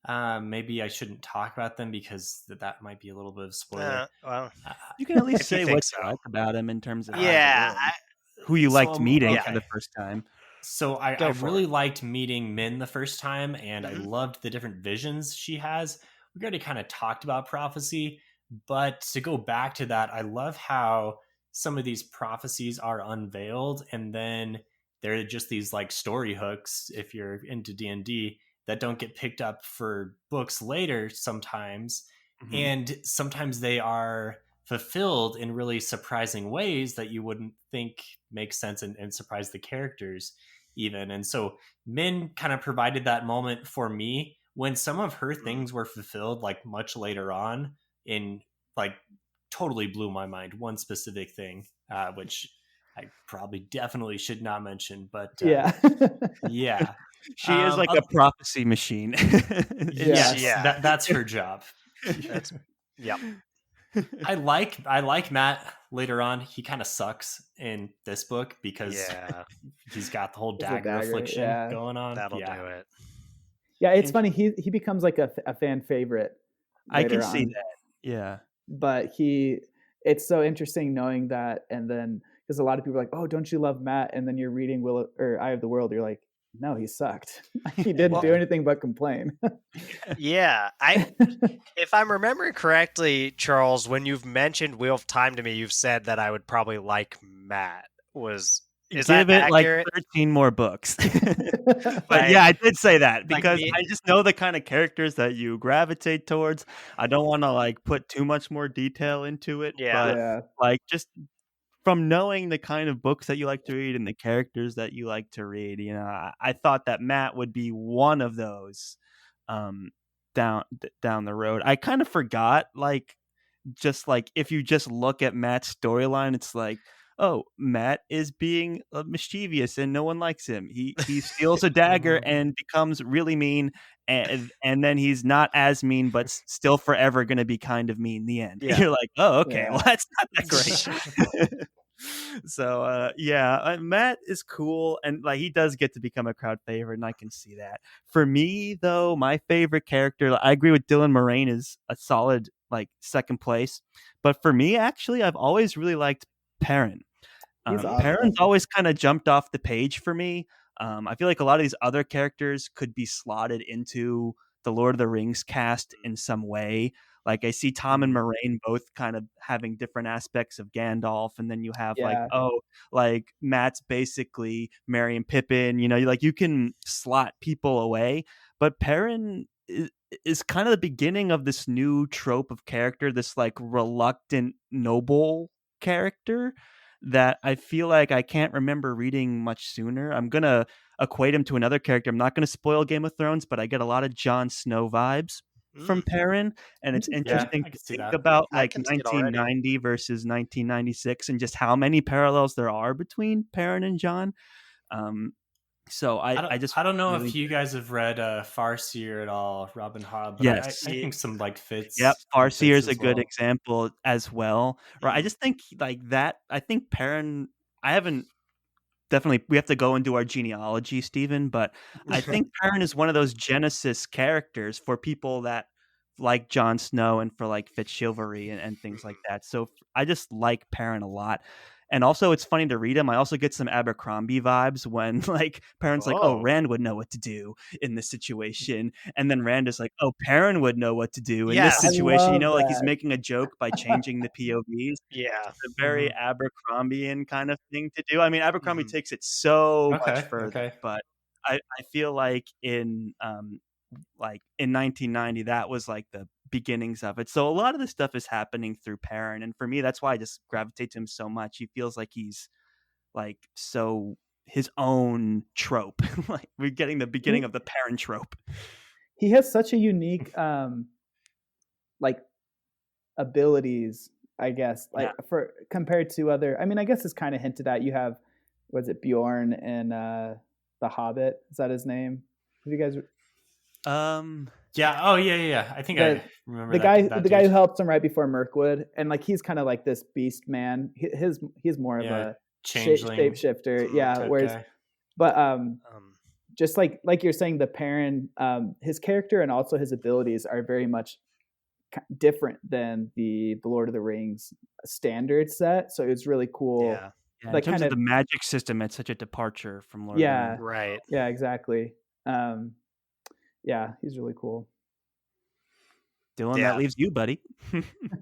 Maybe I shouldn't talk about them because that might be a little bit of spoiler. Well, Uh, You can at least if you say think what so. you like about him in terms of Eye of the Yeah. World. Who you so liked meeting for okay. the first time. So I Go for really it. liked meeting Min the first time, and I Mhm. loved the different visions she has. We already kind of talked about prophecy, but to go back to that, I love how some of these prophecies are unveiled, and then they're just these like story hooks. If you're into D&D, that don't get picked up for books later sometimes, Mhm. and sometimes they are fulfilled in really surprising ways that you wouldn't think make sense and surprise the characters even. And so Min kind of provided that moment for me when some of her Mm. things were fulfilled like much later on in like totally blew my mind. One specific thing, which I probably definitely should not mention, but Yeah. yeah. She is like a Oth- prophecy machine. Yeah. yes, Yeah. that's her job. That's yep. I like Matt later on. He kind of sucks in this book because Yeah. he's got the whole With the dagger dagger. affliction Yeah. going on. That'll Yeah. do it. Yeah, it's funny. He becomes like a fan favorite I can later see on. that. Yeah. but it's so interesting knowing that, and then because a lot of people are like, oh, don't you love Matt? And then you're reading Will or Eye of the World, you're like, no, he sucked. He didn't Well, do anything but complain. yeah, if I'm remembering correctly, Charles, when you've mentioned Wheel of Time to me, you've said that I would probably like Matt. Is that Give it like accurate? 13 more books. But Like yeah, I did say that like because me? I just know the kind of characters that you gravitate towards. I don't wanna, like, put too much more detail into it, Yeah. but, Yeah, like, just from knowing the kind of books that you like to read and the characters that you like to read, I thought that Matt would be one of those, um, down the road. I kind of forgot, like, just like if you just look at Matt's storyline, it's like, oh, Matt is being mischievous and no one likes him. He steals a dagger Mhm. and becomes really mean, and then he's not as mean, but still forever going to be kind of mean. The end. Yeah. You're like, oh, okay, well yeah. that's not that great. So yeah, Matt is cool, and like he does get to become a crowd favorite, and I can see that. For me though, my favorite character, I agree with Dylan Moraine, is a solid like second place. But for me, actually, I've always really liked Perrin. He's Perrin's awesome. always kind of jumped off the page for me. I feel like a lot of these other characters could be slotted into the Lord of the Rings cast in some way. Like I see Tom and Mhm. Moraine both kind of having different aspects of Gandalf, and then you have like, Yeah, oh, like Matt's basically Merry and Pippin. Like you can slot people away, but Perrin is kind of the beginning of this new trope of character, this like reluctant noble character that I feel like I can't remember reading much sooner. I'm gonna equate him to another character. I'm not gonna spoil Game of Thrones, but I get a lot of Jon Snow vibes from Mm, Perrin, and it's interesting. Yeah, interesting I can to see think that. about I like can see it already. 1990 versus 1996 and just how many parallels there are between Perrin and Jon. Um, so I just I don't know really if you guys have read Farseer at all, Robin Hobb, but I yes. think some like Yep, fits Farseer is a as good well. example as well. Right, I Mm. just think like that. I think Perrin. I haven't definitely we have to go and do our genealogy, Stephen, but I think Perrin is one of those Genesis characters for people that like Jon Snow and for like Fitz-Chivalry and things like Mhm. that. So I just like Perrin a lot. And also it's funny to read him. I also get some Abercrombie vibes when like Perrin's like, oh, Oh, Rand would know what to do in this situation. And then Rand is like, oh, Perrin would know what to do in this I yes. situation. love Like he's that. making a joke by changing the POVs. Yeah. A very Hmm. Abercrombian kind of thing to do. I mean, Abercrombie Mhm. takes it so much Okay, further, okay. but I feel like in 1990 that was like the beginnings of it. So a lot of this stuff is happening through Perrin, and for me, that's why I just gravitate to him so much. He feels like he's like so his own trope. Like we're getting the beginning He of the Perrin trope. he has such a unique like abilities, I guess, Yeah. like for compared to other. I mean, I guess it's kind of hinted at. You have, was it Bjorn and the Hobbit? Is that his name? Have you guys Um. Yeah. Oh, yeah, yeah, yeah. I think I the remember the guy that the guy dude. who helps him right before Mirkwood, and like he's kind of like this beast man. He's more of Yeah, a changeling shapeshifter, Mm. yeah. type Whereas, guy. but Um, just like you're saying, the Perrin, his character and also his abilities are very much different than the Lord of the Rings standard set. So it's really cool. yeah. Yeah. In Like terms kind of of the magic system, it's such a departure from Lord of the yeah, Rings. Right. yeah, exactly. Um, yeah, he's really cool. Dylan, that Yeah. leaves you, buddy.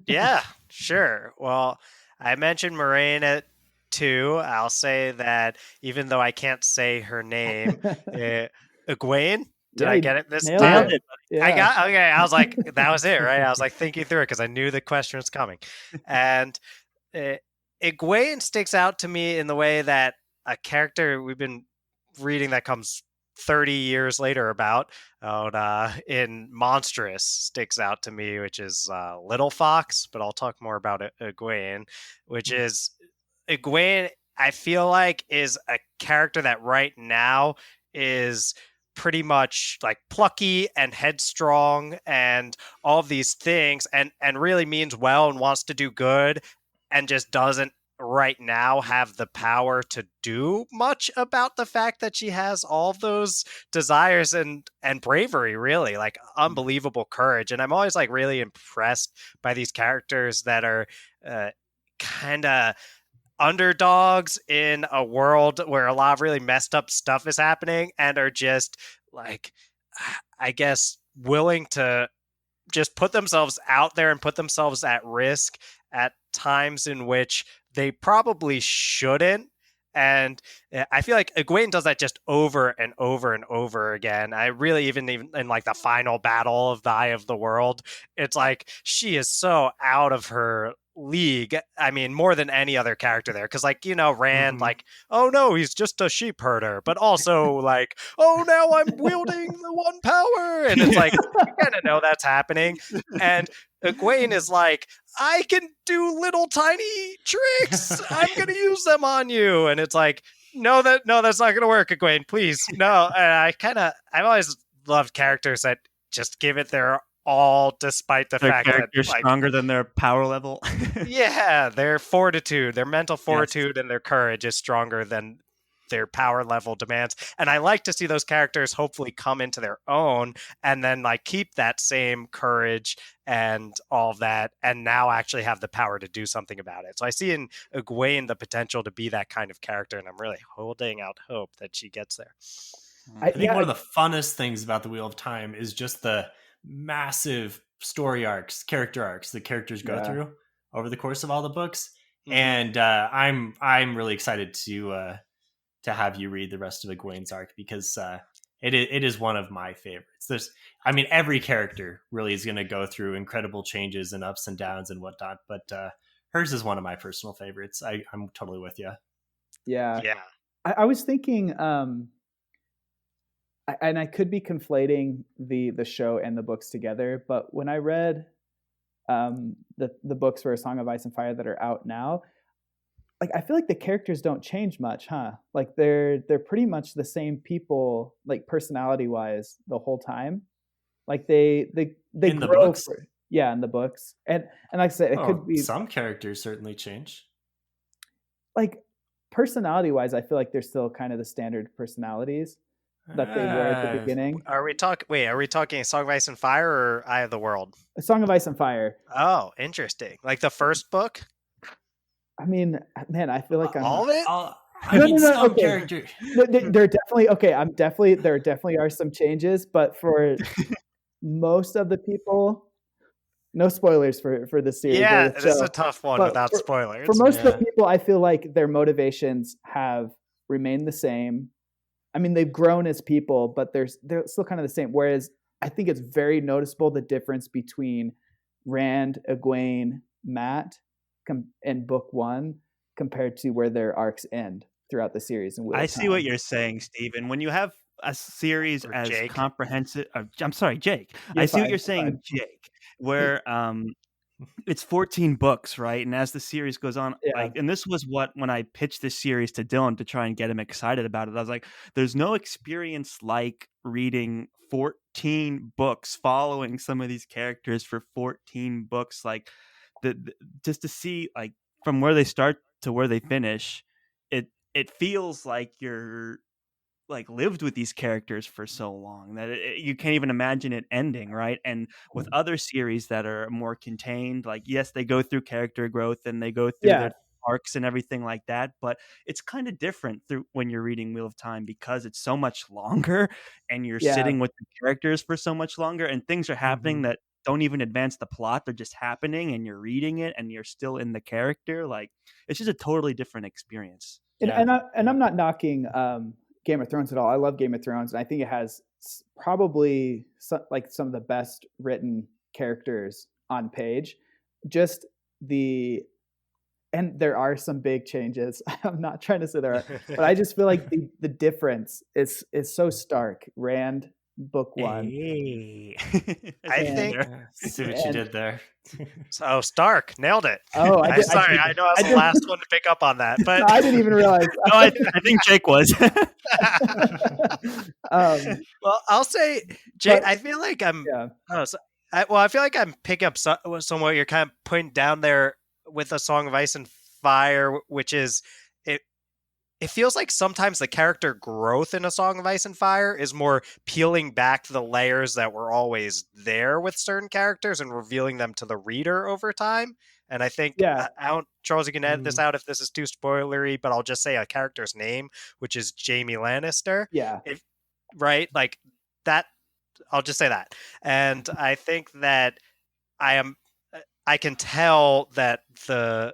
Yeah, sure. Well, I mentioned Moraine at 2. I'll say that even though I can't say her name, uh, Egwene, did Yeah, I you get it this nailed Nailed time? it. it. I Yeah. got okay. I was like, that was it, right? I was like thinking through it because I knew the question was coming, and uh, Egwene sticks out to me in the way that a character we've been reading that comes 30 years later about in Monstrous sticks out to me, which is Little Fox, but I'll talk more about Egwene, which is Egwene, I feel like is a character that right now is pretty much like plucky and headstrong and all of these things and really means well and wants to do good and just doesn't right now have the power to do much about the fact that she has all those desires and bravery, really, like unbelievable courage. And I'm always like really impressed by these characters that are kind of underdogs in a world where a lot of really messed up stuff is happening and are just like, I guess, willing to just put themselves out there and put themselves at risk at times in which they probably shouldn't. And I feel like Egwene does that just over and over and over again. I really, even in like the final battle of the Eye of the World, it's like she is so out of her league. I mean, more than any other character there. Because, like, Rand, Mm-hmm. like, oh no, he's just a sheep herder. But also, like, oh, now I'm wielding the one power. And it's like, you kind of know that's happening. And Egwene is like, I can do little tiny tricks. I'm gonna use them on you. And it's like, no, that's not gonna work, Egwene. Please, no. And I've always loved characters that just give it their all, despite the Their fact that, character's like, stronger than their power level. yeah, their fortitude, their mental Yes. fortitude, and their courage is stronger than their power level demands. And I like to see those characters hopefully come into their own and then like keep that same courage and all of that, and now actually have the power to do something about it. So I see in Egwene the potential to be that kind of character, and I'm really holding out hope that she gets there. I think one of the funnest things about the Wheel of Time is just the massive story arcs, character arcs the characters go through over the course of all the books. Mm-hmm. And I'm really excited to have you read the rest of Egwene's arc, because it is one of my favorites. Every character really is going to go through incredible changes and ups and downs and whatnot, but hers is one of my personal favorites. I'm totally with you. Yeah. I was thinking, and I could be conflating the show and the books together, but when I read the books for A Song of Ice and Fire that are out now, like I feel like the characters don't change much, huh? Like they're pretty much the same people, like personality wise, the whole time. Like they in grow. The books? In the books, and like I said, it could be some characters certainly change. Like personality wise, I feel like they're still kind of the standard personalities that they were at the beginning. Are we talking A Song of Ice and Fire or Eye of the World? A Song of Ice and Fire. Oh, interesting. Like the first book? I mean, man, I feel like all of it. No, okay. character. They're definitely okay. There definitely are some changes, but for most of the people, no spoilers for this series. Yeah, this is a tough one without spoilers. For most of the people, I feel like their motivations have remained the same. I mean, they've grown as people, but they're still kind of the same. Whereas I think it's very noticeable the difference between Rand, Egwene, Matt in book one compared to where their arcs end throughout the series. And I see what you're saying, Steven. When you have a series as comprehensive, I'm sorry, Jake. I see what you're saying, Jake. Where it's 14 books, right? And as the series goes on, and this was when I pitched this series to Dylan to try and get him excited about it. I was like, there's no experience like reading 14 books, following some of these characters for 14 books, like just to see like from where they start to where they finish, it feels like you're like lived with these characters for so long that you can't even imagine it ending, right? And with other series that are more contained, like yes, they go through character growth and they go through their arcs and everything like that, but it's kind of different through when you're reading Wheel of Time because it's so much longer and you're sitting with the characters for so much longer and things are happening that don't even advance the plot. They're just happening and you're reading it and you're still in the character. Like it's just a totally different experience. And I'm not knocking Game of Thrones at all. I love Game of Thrones, and I think it has probably some of the best written characters on page. And there are some big changes. I'm not trying to say there are, but I just feel like the difference is so stark. Rand, book one. Hey. I think see what you did there. So Stark nailed it. Oh, I know I was the last one to pick up on that, but no, I didn't even realize. No, I think Jake was. Well, I'll say, Jake. I feel like I'm. Yeah. I feel like I'm picking up some what you're kind of putting down there with A Song of Ice and Fire, which is it. It feels like sometimes the character growth in A Song of Ice and Fire is more peeling back the layers that were always there with certain characters and revealing them to the reader over time. And I think, Yeah. I don't, Charles, you can edit this Mm. out if this is too spoilery, but I'll just say a character's name, which is Jaime Lannister. Yeah. Right? Like that, I'll just say that. And I think that I am, I can tell that the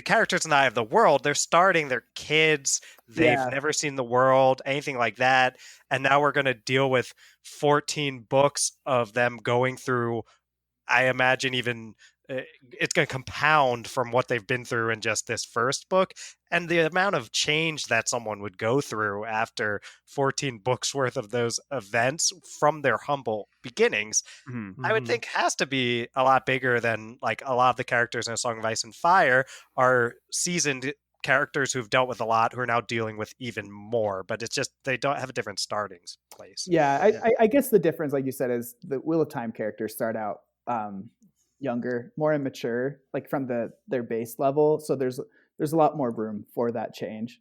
characters in Eye of the World, they're kids, they've Yeah. never seen the world, anything like that. And now we're going to deal with 14 books of them going through, I imagine even it's going to compound from what they've been through in just this first book. And the amount of change that someone would go through after 14 books worth of those events from their humble beginnings, Mhm. I would think has to be a lot bigger than like a lot of the characters in A Song of Ice and Fire are seasoned characters who've dealt with a lot who are now dealing with even more, but it's just they don't have a different starting place. Yeah, I guess the difference, like you said, is the Wheel of Time characters start out younger, more immature, like from their base level. So there's a lot more room for that change.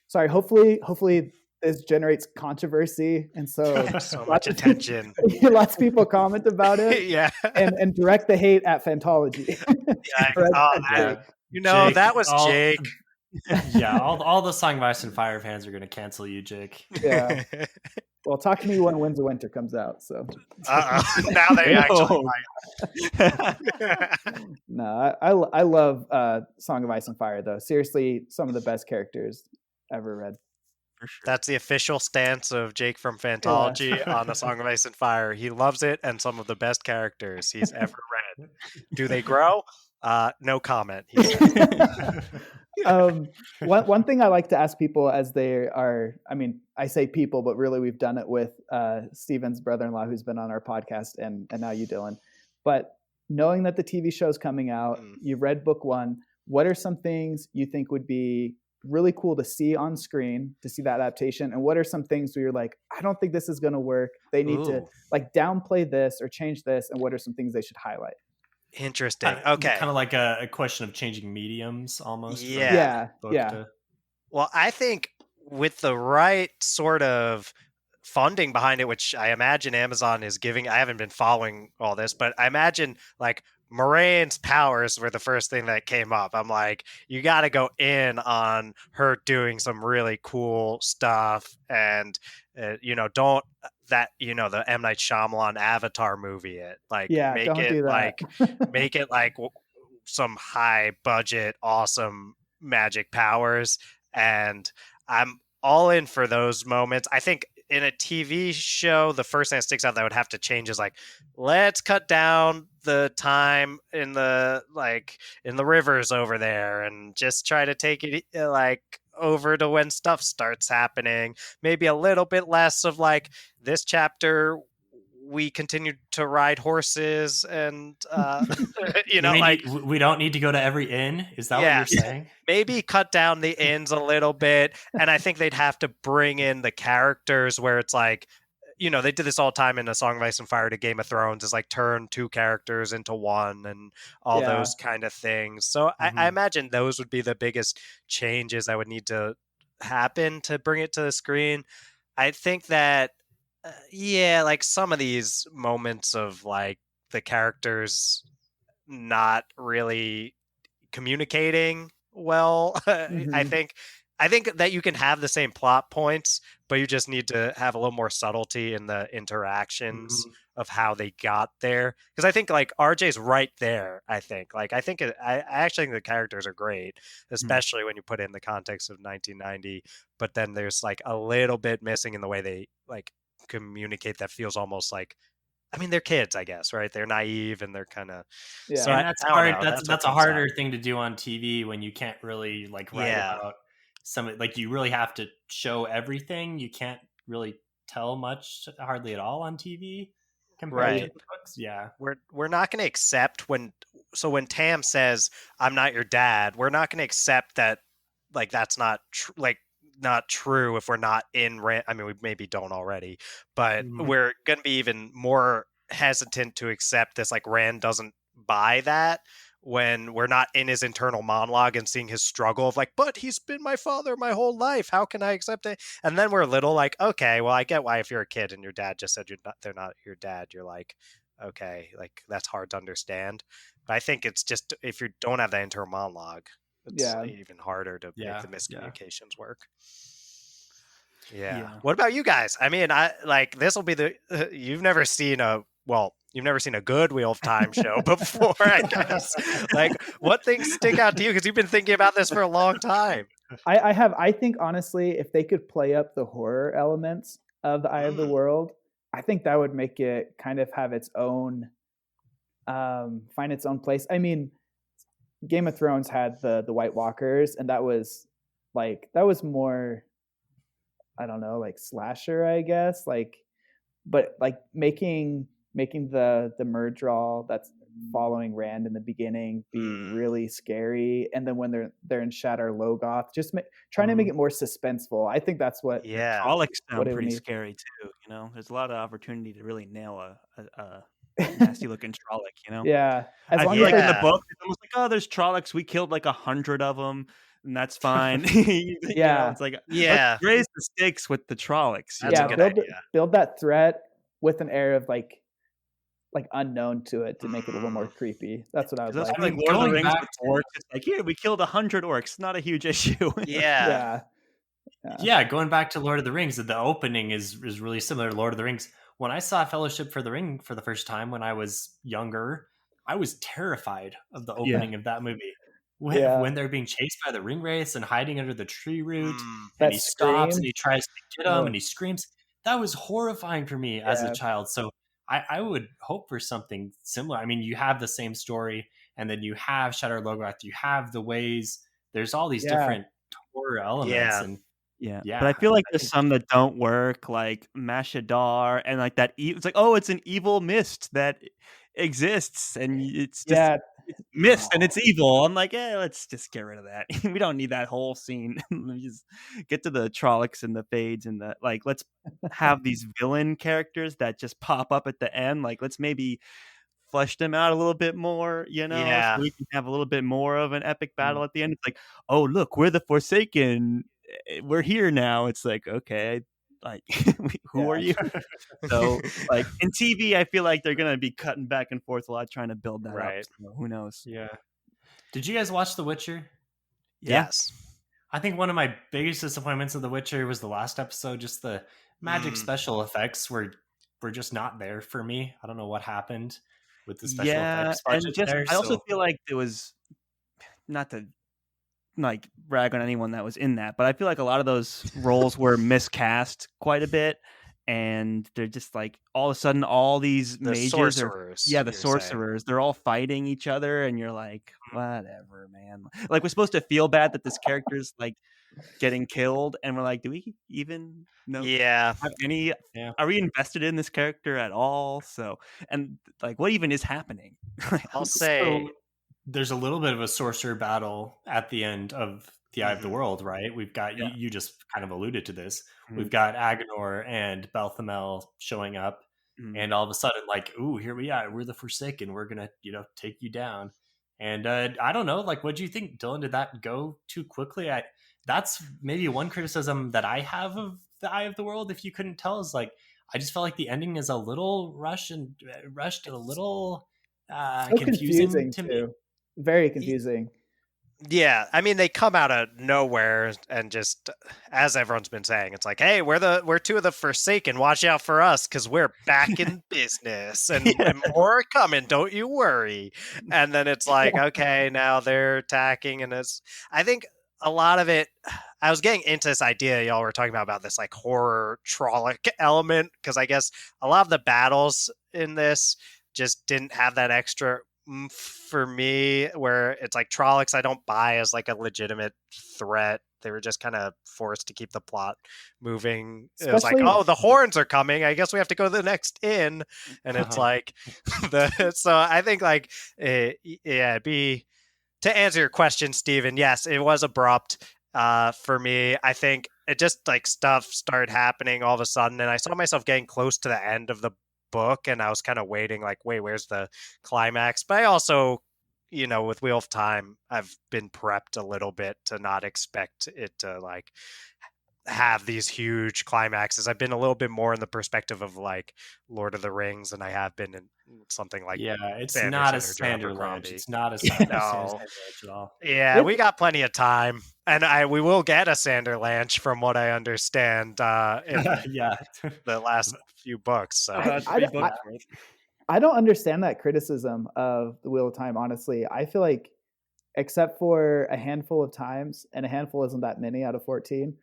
Sorry, hopefully this generates controversy, and so So much attention. lots of people comment about it, Yeah. and direct the hate at Fantology. Yeah, You know, Jake, that was Jake. Yeah, all the Song of Ice and Fire fans are going to cancel you, Jake. Yeah. Well, talk to me when Winds of Winter comes out. So. Now they actually might. No, I love Song of Ice and Fire though. Seriously, some of the best characters ever read. For sure. That's the official stance of Jake from Fantology on A Song of Ice and Fire. He loves it and some of the best characters he's ever read. Do they grow? No comment. He says. One thing I like to ask people as they are, I mean, I say people, but really we've done it with Steven's brother-in-law who's been on our podcast and now you, Dylan. But knowing that the TV show is coming out, you've read book one, what are some things you think would be really cool to see on screen, to see that adaptation? And what are some things where you're like, I don't think this is going to work. They need to like downplay this or change this. And what are some things they should highlight? Interesting. Okay. Kind of like a question of changing mediums almost. Yeah. Well, I think with the right sort of funding behind it, which I imagine Amazon is giving, I haven't been following all this, but I imagine like Moraine's powers were the first thing that came up. I'm like, you got to go in on her doing some really cool stuff, and don't the M. Night Shyamalan Avatar movie it like don't do that. make it like some high budget awesome magic powers, and I'm all in for those moments. I think in a TV show, the first thing that sticks out that would have to change is like, let's cut down the time in the rivers over there and just try to take it like over to when stuff starts happening. Maybe a little bit less of like this chapter we continued to ride horses and we don't need to go to every inn. Is that what you're saying? Maybe cut down the inns a little bit. And I think they'd have to bring in the characters where it's like, they did this all the time in A Song of Ice and Fire to Game of Thrones, is like turn two characters into one and all those kind of things. So I imagine those would be the biggest changes that would need to happen to bring it to the screen. I think that like some of these moments of like the characters not really communicating well. I think that you can have the same plot points, but you just need to have a little more subtlety in the interactions of how they got there. Because I think like RJ's right there. I actually think the characters are great, especially when you put it in the context of 1990. But then there's like a little bit missing in the way they like communicate that feels almost like, I mean, they're kids, I guess, right? They're naive and they're kind of so and that's hard. That's a harder thing to do on TV when you can't really like write about some, like you really have to show everything. You can't really tell much hardly at all on TV compared to the books. Yeah, we're not going to accept when Tam says I'm not your dad, we're not going to accept that like that's not not true if we're not in Rand. I mean, we maybe don't already, but we're going to be even more hesitant to accept this. Like Rand doesn't buy that when we're not in his internal monologue and seeing his struggle of like, but he's been my father my whole life. How can I accept it? And then we're little like, okay, well, I get why if you're a kid and your dad just said they're not your dad, you're like, okay, like that's hard to understand. But I think it's just if you don't have that internal monologue, it's Yeah. even harder to make Yeah, the yeah. miscommunications work. Yeah. Yeah. What about you guys? I mean, I like this will be the you've never seen a good Wheel of Time show before, I guess. Like, what things stick out to you because you've been thinking about this for a long time? I have. I think honestly, if they could play up the horror elements of the Eye of the World, I think that would make it kind of have its own, find its own place. I mean, Game of Thrones had the White Walkers, and that was more, I don't know, like slasher, I guess. Like, but like making the Murdral that's following Rand in the beginning be really scary, and then when they're in Shadar Logoth, just trying to make it more suspenseful. I think that's what Trollocs what sound it would pretty need. scary too. You know, there's a lot of opportunity to really nail a nasty looking Trolloc. You know, Yeah, as I long feel as like they in the book it's almost like, oh, there's Trollocs. We killed like 100 of them, and that's fine. You know, Yeah. it's like let's Yeah. raise the stakes with the Trollocs. You That's a know? good build idea. build that threat with an air of like unknown to it to make it a little more creepy. That's what I would That's like. like mean, Lord of the going Rings back with orcs. It's like, here we killed 100 orcs. Not a huge issue. Yeah. Yeah, going back to Lord of the Rings, the opening is really similar to Lord of the Rings. When I saw Fellowship for the Ring for the first time when I was younger, I was terrified of the Yeah. opening of that movie. Yeah. When they're being chased by the ring wraiths and hiding under the tree root, and That he stops scream. and he tries to get him Oh. and he screams. That was horrifying for me as a Yeah. child. So I would hope for something similar. I mean, you have the same story, and then you have Shadow Logoth, you have the ways. There's all these Yeah. different horror elements, Yeah. and Yeah, yeah, but I feel like I there's think some that don't work, like Mashadar, and like that. It's like, oh, it's an evil mist that exists, and it's just Yeah. it's mist and it's evil. I'm like, yeah, let's just get rid of that. We don't need that whole scene. Let me just get to the Trollocs and the Fades and the like. Let's have these villain characters that just pop up at the end. Like, let's maybe flesh them out a little bit more, you know, so Yeah. we can have a little bit more of an epic battle at the end. It's like, oh, look, we're the Forsaken. We're here now. It's like, okay, like, who are Yeah. you? So, like, in TV, I feel like they're going to be cutting back and forth a lot trying to build that up. Right. So who knows? yeah. Did you guys watch The Witcher? Yeah. Yes. I think one of my biggest disappointments of The Witcher was the last episode. Just the magic special effects were just not there for me. I don't know what happened with the special Yeah. effects And budget just, there. I also So feel like there was, not to like brag on anyone that was in that, but I feel like a lot of those roles were miscast quite a bit, and they're just like all of a sudden all these The mages sorcerers. the you're saying. sorcerers, they're all fighting each other, and you're like, whatever, man. Like, we're supposed to feel bad that this character's like getting killed, and we're like, do we even know Yeah. have any? yeah, Are we invested in this character at all? So, and like, what even is happening? I'll say. so there's a little bit of a sorcerer battle at the end of the Eye of the World, right? We've got Yeah. you just kind of alluded to this. Mhm. We've got Agenor and Belthamel showing up, and all of a sudden, like, ooh, here we are. We're the Forsaken. We're gonna, take you down. And I don't know, like, what do you think, Dylan? Did that go too quickly? That's maybe one criticism that I have of the Eye of the World. If you couldn't tell, is like I just felt like the ending is a little rushed and a little So confusing to me. too. Very confusing. Yeah, I mean they come out of nowhere and just as everyone's been saying, it's like, hey, we're two of the Forsaken. Watch out for us because we're back in business and more are coming. Don't you worry. And then it's like, okay, now they're attacking, and I think a lot of it. I was getting into this idea y'all were talking about this like horror Trolloc element because I guess a lot of the battles in this just didn't have that extra for me, where it's like Trollocs I don't buy as like a legitimate threat. They were just kind of forced to keep the plot moving. It was like, Especially- oh, the horns are coming. I guess we have to go to the next inn. And it's like, so I think like, it'd be, to answer your question, Steven, yes, it was abrupt for me. I think it just like stuff started happening all of a sudden. And I saw myself getting close to the end of the book and I was kind of waiting like, wait, where's the climax? But I also with Wheel of Time, I've been prepped a little bit to not expect it to like have these huge climaxes. I've been a little bit more in the perspective of like Lord of the Rings than I have been in something like Yeah, it's not a Sanderson or Joe Sanderlanche. Abercrombie. It's not a No. Sanderlanche at all. Yeah, we It's got plenty of time, and we will get a Sanderlanche from what I understand in Yeah. the last few books. So About I, 3 books worth. I don't understand that criticism of the Wheel of Time. Honestly, I feel like except for a handful of times, and a handful isn't that many out of 14.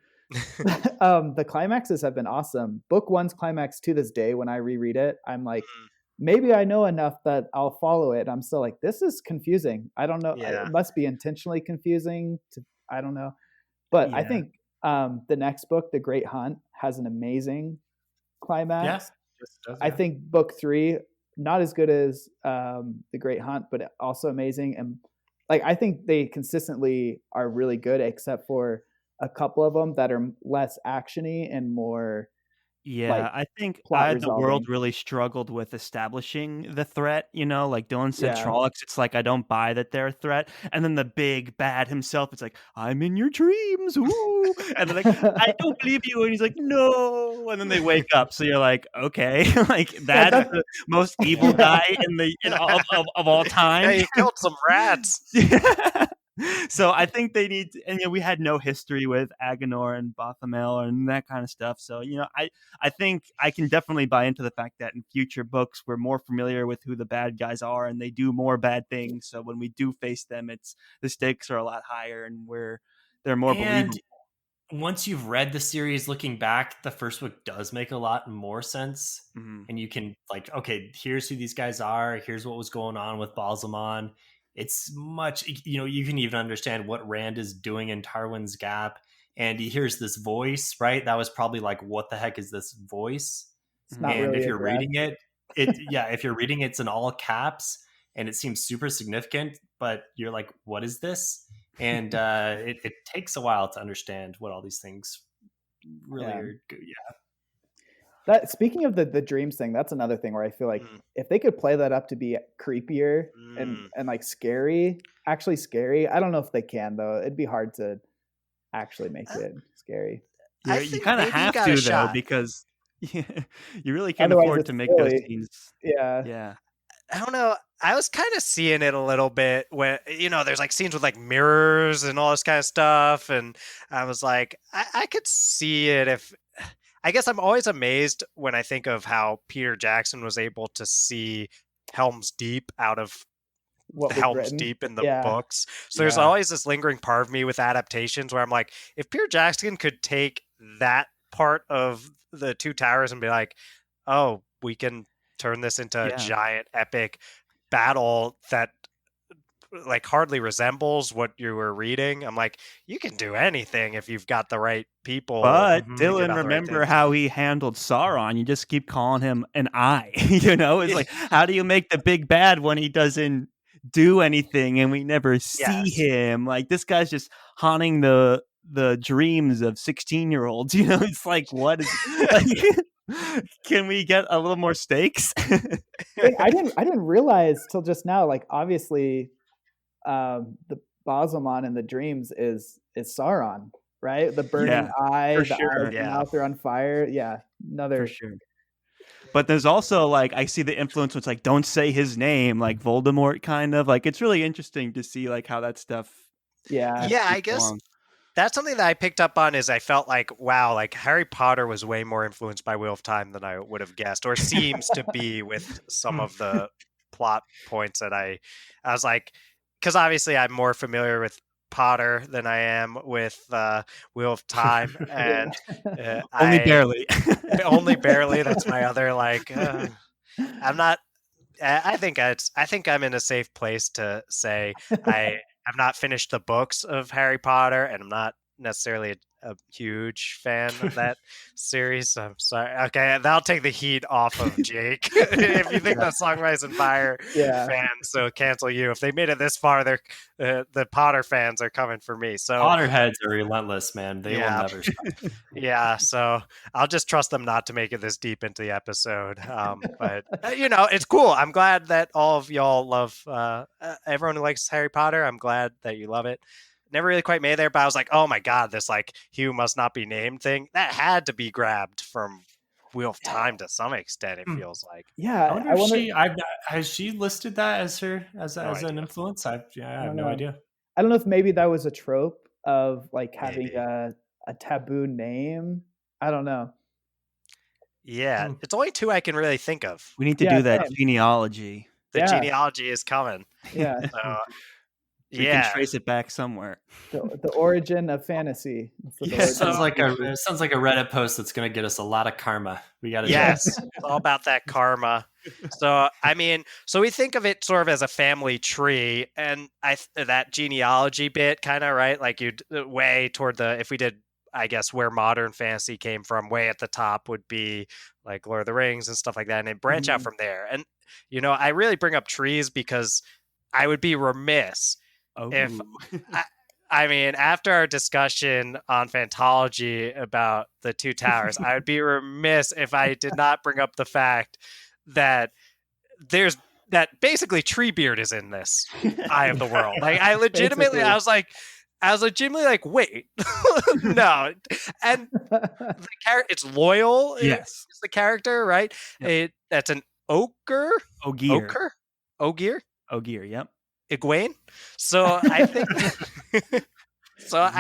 The climaxes have been awesome. Book one's climax to this day, when I reread it, I'm like, maybe I know enough that I'll follow it. I'm still like, this is confusing. I don't know. yeah, It must be intentionally confusing. I don't know. But I Yeah. think the next book, The Great Hunt, has an amazing Yeah. climax. Yes, it does, I yeah. think book three, not as good as The Great Hunt, but also amazing. And like, I think they consistently are really good, except for a couple of them that are less actiony and more Yeah, like I think plot The World resolving. really struggled with establishing the threat, like Dylan said, Yeah. Trollocs, it's like, I don't buy that they're a threat, and then the big bad himself, it's like, "I'm in your dreams, ooh," and they're like, "I don't believe you," and he's like, "No," and then they wake up, so you're like, "Okay," like, Yeah, that's that's the most evil yeah. guy in of all yeah, time. you killed some rats. So I think they need to, and we had no history with Agenor and Bothamel and that kind of stuff. So I think I can definitely buy into the fact that in future books we're more familiar with who the bad guys are and they do more bad things. So when we do face them, it's the stakes are a lot higher and they're more And believable. once you've read the series, looking back, the first book does make a lot more sense. Mhm. And you can like, okay, here's who these guys are. Here's what was going on with Balsamon. It's much, you can even understand what Rand is doing in Tarwin's Gap. And he hears this voice, right? That was probably like, what the heck is this voice? It's not Mhm. And really if you're reading aggressive. it, if you're reading it, it's in all caps and it seems super significant, but you're like, what is this? And it takes a while to understand what all these things really Yeah. are. Yeah. That speaking of the dreams thing, that's another thing where I feel like Mm, if they could play that up to be creepier mm. and like scary, actually scary. I don't know if they can though. It'd be hard to actually make Uh, it scary. I You think kind of maybe you have got a to though shot. because you really can't Otherwise, afford it's to make those silly. scenes. Yeah. Yeah. I don't know. I was kind of seeing it a little bit when there's like scenes with like mirrors and all this kind of stuff, and I was like, I could see it if. I guess I'm always amazed when I think of how Peter Jackson was able to see Helm's Deep out of What was Helm's written. Deep in the Yeah. books. So there's Yeah. always this lingering part of me with adaptations where I'm like, if Peter Jackson could take that part of the Two Towers and be like, oh, we can turn this into a Yeah. giant epic battle that like hardly resembles what you were reading. I'm like, you can do anything if you've got the right people But Mhm. thinking Dylan, about the right remember things. how he handled Sauron? You just keep calling him an eye. It's like, how do you make the big bad when he doesn't do anything and we never see Yes. him? Like this guy's just haunting the dreams of 16-year-olds. It's like what is like can we get a little more stakes? Wait, I didn't realize till just now. Like obviously, the Bosomon in the dreams is Sauron, right? The burning Yeah, for eye, the eyes sure. and Yeah. mouth are on fire. Yeah, For another. sure. But there's also like I see the influence. It's like don't say his name, like Voldemort, kind of like it's really interesting to see like how that stuff Yeah, Yeah, I creeps guess along. that's something that I picked up on is I felt like, wow, like Harry Potter was way more influenced by Wheel of Time than I would have guessed, or seems to be with some of the plot points that I was like, because obviously I'm more familiar with Potter than I am with Wheel of Time, yeah. and Only I barely. only barely. That's my other like. I'm not. I think I'm in a safe place to say I have not finished the books of Harry Potter, and I'm not necessarily a huge fan of that series. I'm sorry. Okay, that'll take the heat off of Jake. If you think that Song Rise and Fire Yeah. fans will cancel you, if they made it this far, they're the Potter fans are coming for me. So Potterheads are relentless, man. They will Yeah. never stop. yeah, so I'll just trust them not to make it this deep into the episode. But it's cool. I'm glad that all of y'all love everyone who likes Harry Potter. I'm glad that you love it. Never really quite made there, but I was like, oh my god, this like Hugh must not be named thing that had to be grabbed from Wheel of Time to some extent. It feels like. Yeah, I wonder I if wonder. has she listed that as her as No an idea. influence? I have don't no know. idea. I don't know if maybe that was a trope of like having Maybe. a taboo name. I don't know. Yeah, it's only two I can really think of. We need to Yeah, do that same. genealogy. The Yeah. genealogy is coming. Yeah, So So we can yeah. trace it back somewhere. the origin of fantasy. It's the Yeah, origin Sounds of like fantasy. it sounds like a Reddit post that's going to get us a lot of karma. We got to Yes, it's all about that karma. So I mean, so we think of it sort of as a family tree, and that genealogy bit, kind of right, like you'd way toward the if we did, I guess, where modern fantasy came from, way at the top would be like Lord of the Rings and stuff like that, and then branch out Mhm. from there. And I really bring up trees because I would be remiss if Oh, I mean, after our discussion on Fantology about the Two Towers, I would be remiss if I did not bring up the fact that there's that basically Treebeard is in this Eye of the World. Like, I legitimately, Basically. I was legitimately like, wait, no, and the character, it's Loyal. yes. Is the character, right? Yep. That's an Ochre, Ogier. Ogier, Ogier, yep. Egwene. So I think. So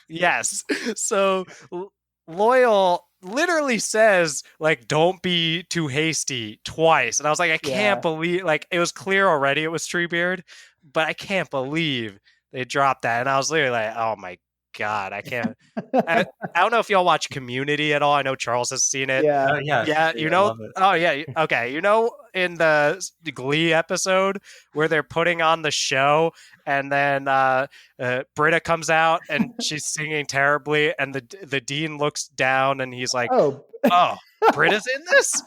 yes. So Loyal literally says like, "Don't be too hasty" twice, and I was like, I can't believe like it was clear already it was Treebeard, but I can't believe they dropped that, and I was literally like, oh my god, I can't. I don't know if y'all watch Community at all. I know Charles has seen it. Yeah. Yeah, I love it. Oh, yeah. Okay. In the Glee episode where they're putting on the show, and then Britta comes out and she's singing terribly, and the dean looks down and he's like, Oh, Britta's in this?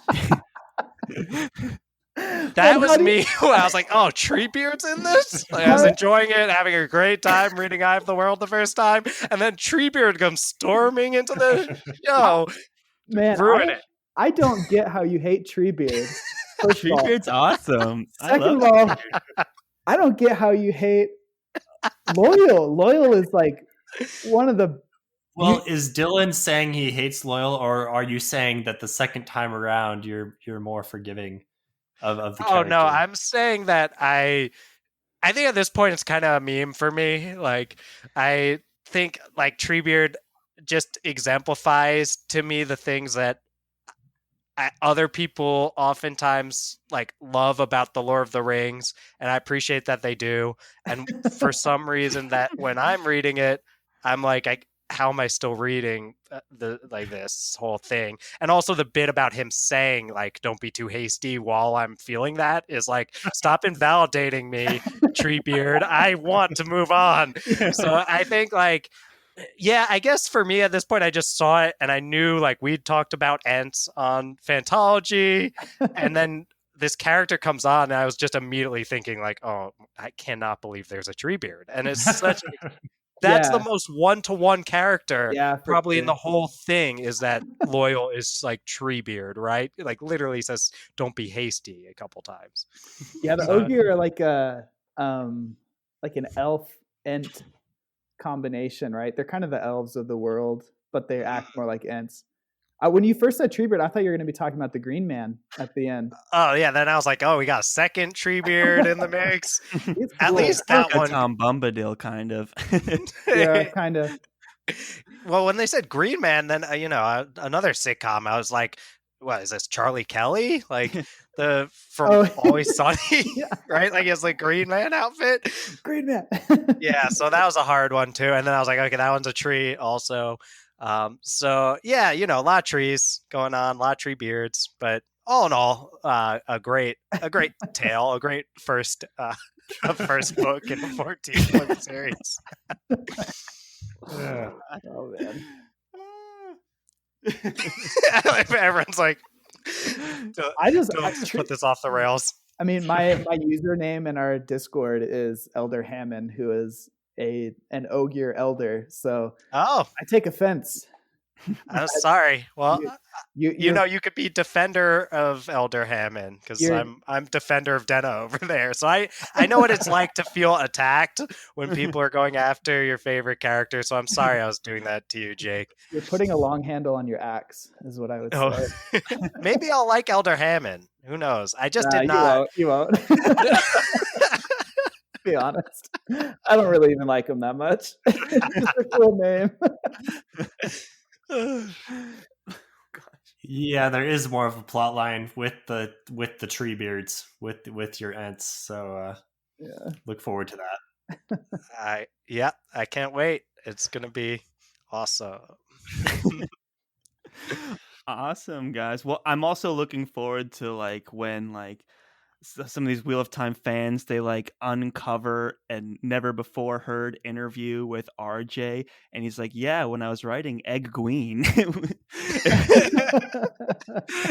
That was me when I was like, oh, Treebeard's in this? Like, I was enjoying it, having a great time reading Eye of the World the first time, and then Treebeard comes storming into the show. Man, ruin it. I don't get how you hate Treebeard. First of all. Treebeard's awesome. Second of all, I don't get how you hate Loyal. Loyal is like one of the. Well, is Dylan saying he hates Loyal, or are you saying that the second time around you're more forgiving of the character? Oh no, I'm saying that I think at this point it's kind of a meme for me. Like, I think like Treebeard just exemplifies to me the things that other people oftentimes like love about the Lord of the Rings, and I appreciate that they do. And for some reason, that when I'm reading it, I'm like, how am I still reading this whole thing? And also the bit about him saying like, "Don't be too hasty," while I'm feeling that is like, stop invalidating me, Treebeard. I want to move on. So I think like. Yeah, I guess for me at this point, I just saw it and I knew like we'd talked about Ents on Fantology, and then this character comes on, and I was just immediately thinking like, oh, I cannot believe there's a Treebeard, and it's such. That's the most one-to-one character probably in the whole thing, is that Loyal is like Treebeard, right? Like literally says, "Don't be hasty" a couple times. Yeah, the Ogier are like an elf Ent combination, right? They're kind of the elves of the world, but they act more like Ents. When you first said Treebeard, I thought you were going to be talking about the Green Man at the end. Oh yeah, then I was like, oh, we got a second Treebeard in the mix. At cool. least that like one. Tom Bombadil, kind of. Yeah, kind of. Well, when they said Green Man, then another sitcom, I was like, what is this, Charlie Kelly? Like the from Always Sunny, right? Like he has like Green Man outfit. Green Man. Yeah, so that was a hard one too. And then I was like, okay, that one's a tree also. So yeah, a lot of trees going on, a lot of tree beards, but all in all, a great tale, a great first book in a 14-book series. Yeah. Oh man. Everyone's like, I Dylan, just put this off the rails. I mean, my username in our Discord is Elder Hammond, who is an Ogier elder. So Oh, I take offense. I'm sorry. Well, You you could be defender of Elder Hammond because You're- I'm defender of Denna over there. So I know what it's like to feel attacked when people are going after your favorite character. So I'm sorry I was doing that to you, Jake. you're putting a long handle on your axe, is what I would Oh, say. maybe I'll like Elder Hammond. Who knows? I just Nah, did not. You won't. Be honest. I don't really even like him that much. It's just a cool name. Yeah, there is more of a plot line with the tree beards with your Ents. So Yeah. look forward to that. I can't wait. It's gonna be awesome. Awesome, guys. Well, I'm also looking forward to like when like some of these Wheel of Time fans they like uncover a never before heard interview with RJ, and he's like, "Yeah, when I was writing Egg Queen," and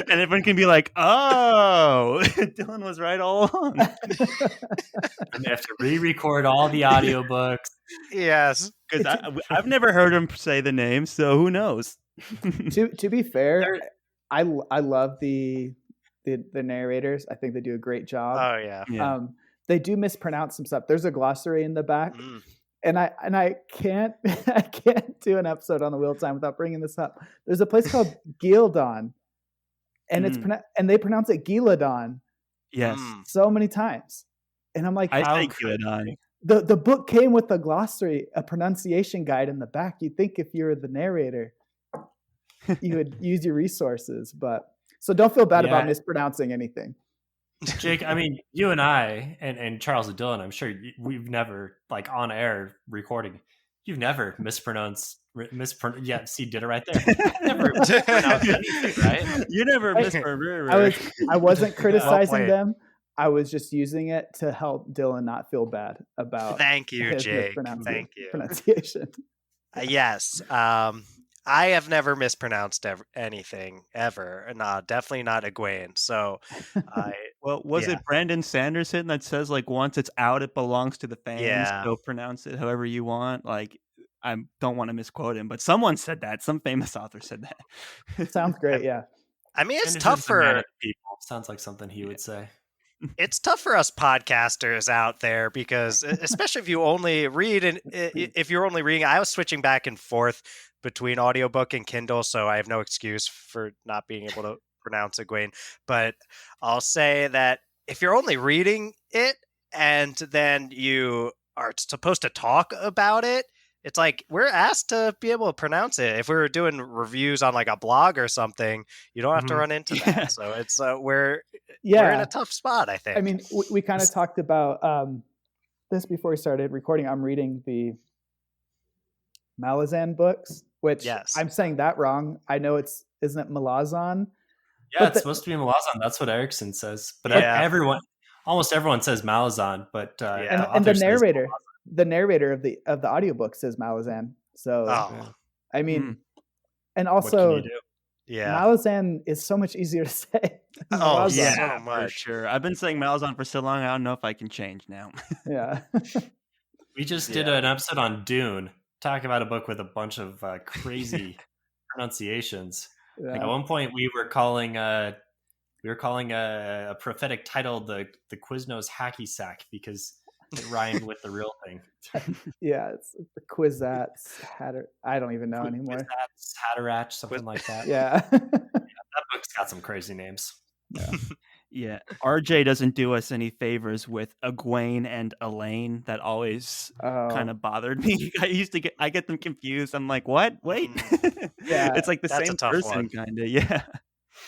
everyone can be like, "Oh, Dylan was right all along." And they have to re-record all the audiobooks. Yes, Because I've never heard him say the name, so who knows? To be fair, I love the narrators. I think they do a great job. Oh yeah. Yeah. They do mispronounce some stuff. There's a glossary in the back, Mm. and I can't I can't do an episode on the Wheel of Time without bringing this up. There's a place called Gildon, and and they pronounce it Giladon Yes. so many times, and I'm like, I how think Giladon. the book came with a glossary, a pronunciation guide in the back. You'd think if you were the narrator, you would use your resources, but so don't feel bad about mispronouncing anything. Jake, I mean, you and I and Charles and Dylan, I'm sure we've never like on air recording. You've never mispronounced. Yeah, see, did it right there. Never mispronounced anything, right? You never mispronounced. I wasn't criticizing them. I was just using it to help Dylan not feel bad about. Thank you, his Jake. Thank you. Pronunciation. Yes. I have never mispronounced anything ever. No, definitely not Egwene. So, well, was it Brandon Sanderson that says like once it's out, it belongs to the fans? Yeah. So pronounce it however you want. Like I don't want to misquote him, but someone said that. Some famous author said that. Sounds great. Yeah. I mean, it's tough for people. Sounds like something he would say. It's tough for us podcasters out there because, especially if you only read and if you're only reading, I was switching back and forth between audiobook and Kindle, so I have no excuse for not being able to pronounce Egwene. But I'll say that if you're only reading it and then you are supposed to talk about it, it's like we're asked to be able to pronounce it. If we were doing reviews on like a blog or something, you don't have to run into that. So it's we're in a tough spot, I think. I mean, we kind of talked about this before we started recording. I'm reading the Malazan books, which I'm saying that wrong. I know isn't it Malazan? Yeah, it's supposed to be Malazan. That's what Erickson says. But almost everyone says Malazan. But and the narrator of the audiobook says Malazan. So I mean, and also Malazan is so much easier to say. So much. For sure. I've been saying Malazan for so long, I don't know if I can change now. Yeah. We just did an episode on Dune, talking about a book with a bunch of crazy pronunciations. Yeah. Like at one point, we were calling a prophetic title the Quiznos Hacky Sack because it rhymed with the real thing. Yeah, it's the Quizats I don't even know anymore. Quizats, Hatterach, something like that. Yeah. That book's got some crazy names. Yeah. Yeah, RJ doesn't do us any favors with Egwene and Elaine. That always kind of bothered me. I get them confused. I'm like, what? Wait, yeah, it's like the same person, kind of. Yeah,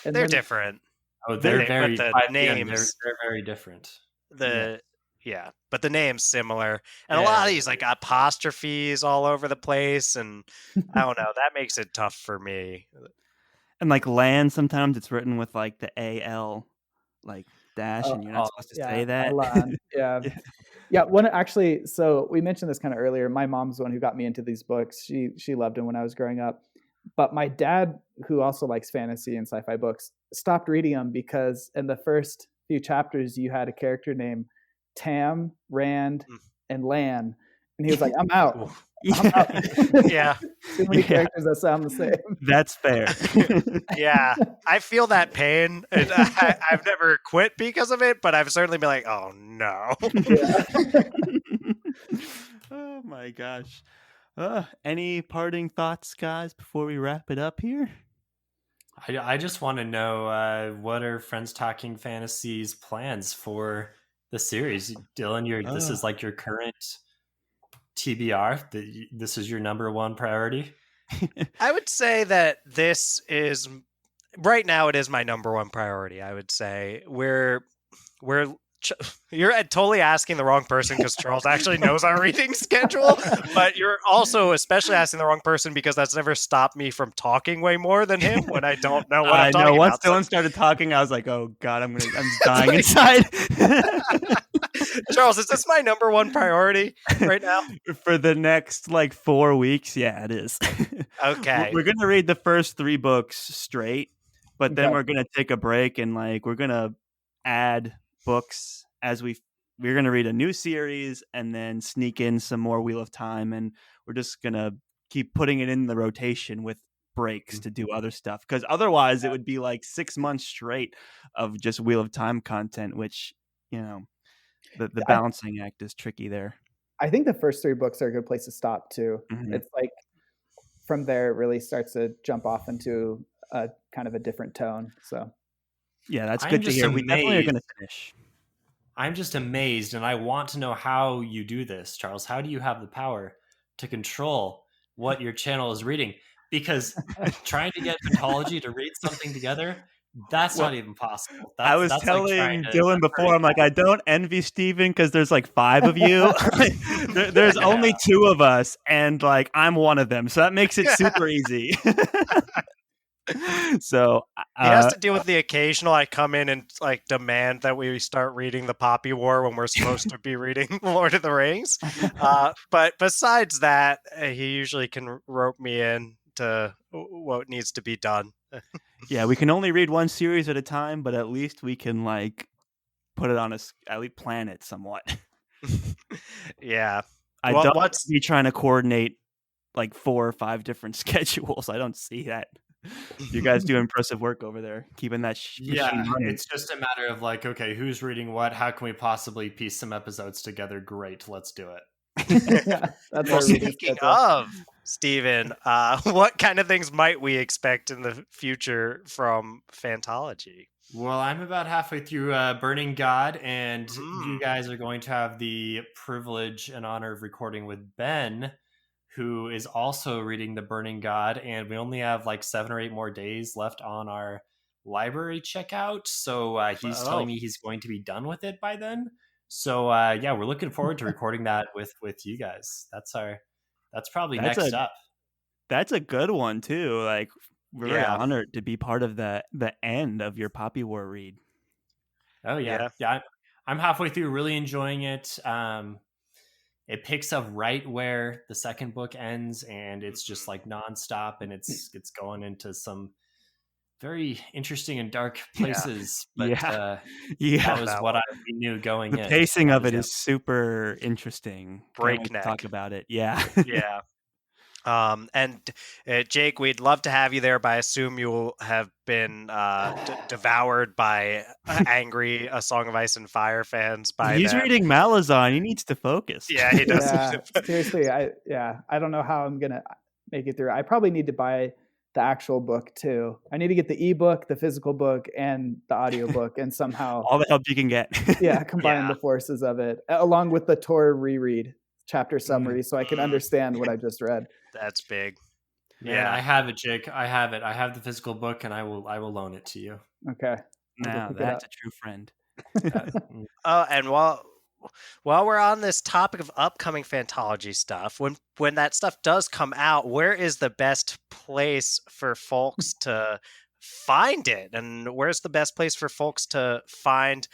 and they're different. Oh, they're very. The names they're very different. But the name's similar, and a lot of these like apostrophes all over the place, and I don't know. That makes it tough for me. And like land, sometimes it's written with like the AL. Like dash, and you're not supposed to say that. Yeah, one actually. So we mentioned this kind of earlier. My mom's the one who got me into these books. She loved them when I was growing up. But my dad, who also likes fantasy and sci-fi books, stopped reading them because in the first few chapters you had a character named Tam, Rand, and Lan, and he was like, "I'm out. I'm out." Yeah. Yeah. Too many Yeah. characters that sound the same. That's fair. Yeah, I feel that pain. And I've never quit because of it, but I've certainly been like, oh no. Oh my gosh. Any parting thoughts, guys, before we wrap it up here? I just want to know what are Friends Talking Fantasies plans for the series, Dylan? This is like your current TBR. This is your number one priority. I would say that this is right now. It is my number one priority. I would say you're totally asking the wrong person because Charles actually knows our reading schedule, but you're also especially asking the wrong person because that's never stopped me from talking way more than him when I don't know what I'm talking know. Once about. Dylan started talking, I was like, "Oh God, I'm dying inside." Charles, is this my number one priority right now? For the next like 4 weeks, yeah, it is. Okay. We're gonna read the first 3 books straight, but then Okay. we're gonna take a break and like we're gonna add books as we're gonna read a new series and then sneak in some more Wheel of Time, and we're just gonna keep putting it in the rotation with breaks to do other stuff, because otherwise it would be like 6 months straight of just Wheel of Time content, which the I, balancing act is tricky there. I think the first 3 books are a good place to stop too. Mhm. It's like from there it really starts to jump off into a kind of a different tone. So Yeah, that's I'm good to just hear. We definitely are amazed. gonna finish. I'm just amazed, and I want to know how you do this, Charles. How do you have the power to control what your channel is reading? Because trying to get Fantology to read something together, that's Well, not even possible. I That's was that's like trying telling to Dylan before, I'm like, I don't envy Steven because there's like 5 of you. There's only 2 of us, and like I'm one of them, so that makes it super easy. So, He has to deal with the occasional I come in and like demand that we start reading the Poppy War when we're supposed to be reading Lord of the Rings. But besides that, he usually can rope me in to what needs to be done. yeah, we can only read one series at a time, but at least we can like put it on at least plan it somewhat. Yeah. I don't want to be trying to coordinate like 4 or 5 different schedules. I don't see that. You guys do impressive work over there, keeping that machine running. It's just a matter of like, okay, who's reading what? How can we possibly piece some episodes together? Great, let's do it. yeah, that's Well, our reading speaking schedule. of Steven, what kind of things might we expect in the future from Fantology? Well, I'm about halfway through Burning God, and you guys are going to have the privilege and honor of recording with Ben, who is also reading the Burning God, and we only have like 7 or 8 more days left on our library checkout. So he's telling me he's going to be done with it by then. So yeah, we're looking forward to recording that with you guys. That's probably next up. That's a good one too. Like we're very honored to be part of the end of your Poppy War read. Oh yeah. I'm halfway through, really enjoying it. It picks up right where the second book ends, and it's just like nonstop, and it's going into some very interesting and dark places. But that was what I knew going in. The pacing of it is super interesting. Breakneck. Talk about it. Yeah. Yeah. And Jake, we'd love to have you there, but I assume you will have been devoured by angry A Song of Ice and Fire fans by He's then. reading Malazan. He needs to focus. Yeah, he does. Yeah, seriously, I don't know how I'm gonna make it through. I probably need to buy the actual book too. I need to get the ebook, the physical book, and the audiobook, and somehow all the help you can get. Combine the forces of it, along with the Tor reread chapter summary, so I can understand what I just read. That's big. Man, I have it, Jake. I have it. I have the physical book, and I will loan it to you. Okay. Now that's a true friend. And while we're on this topic of upcoming Fantology stuff, when that stuff does come out, where is the best place for folks to find it? And where's the best place for folks to find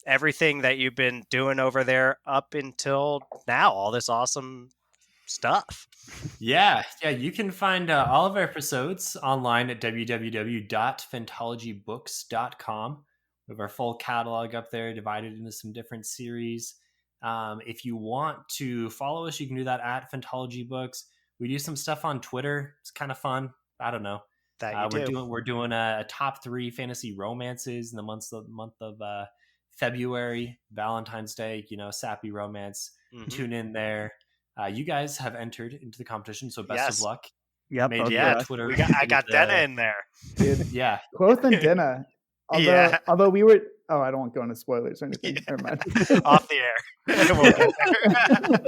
everything that you've been doing over there up until now, all this awesome stuff? Yeah, you can find all of our episodes online at www.fantologybooks.com. We have our full catalog up there divided into some different series. If you want to follow us, you can do that at Fantology Books. We do some stuff on Twitter. It's kind of fun. I don't know. That you do. We're doing a top 3 fantasy romances in the month of February, Valentine's Day. Sappy romance. Mhm. Tune in there. You guys have entered into the competition, so best Yes. of luck. Yep. Maybe Yeah, Twitter. I got Denna in there. Dude, Yeah. Quoth and Dinah. Although we were, I don't want to go into spoilers or anything. Never mind. Off the air. We'll get there.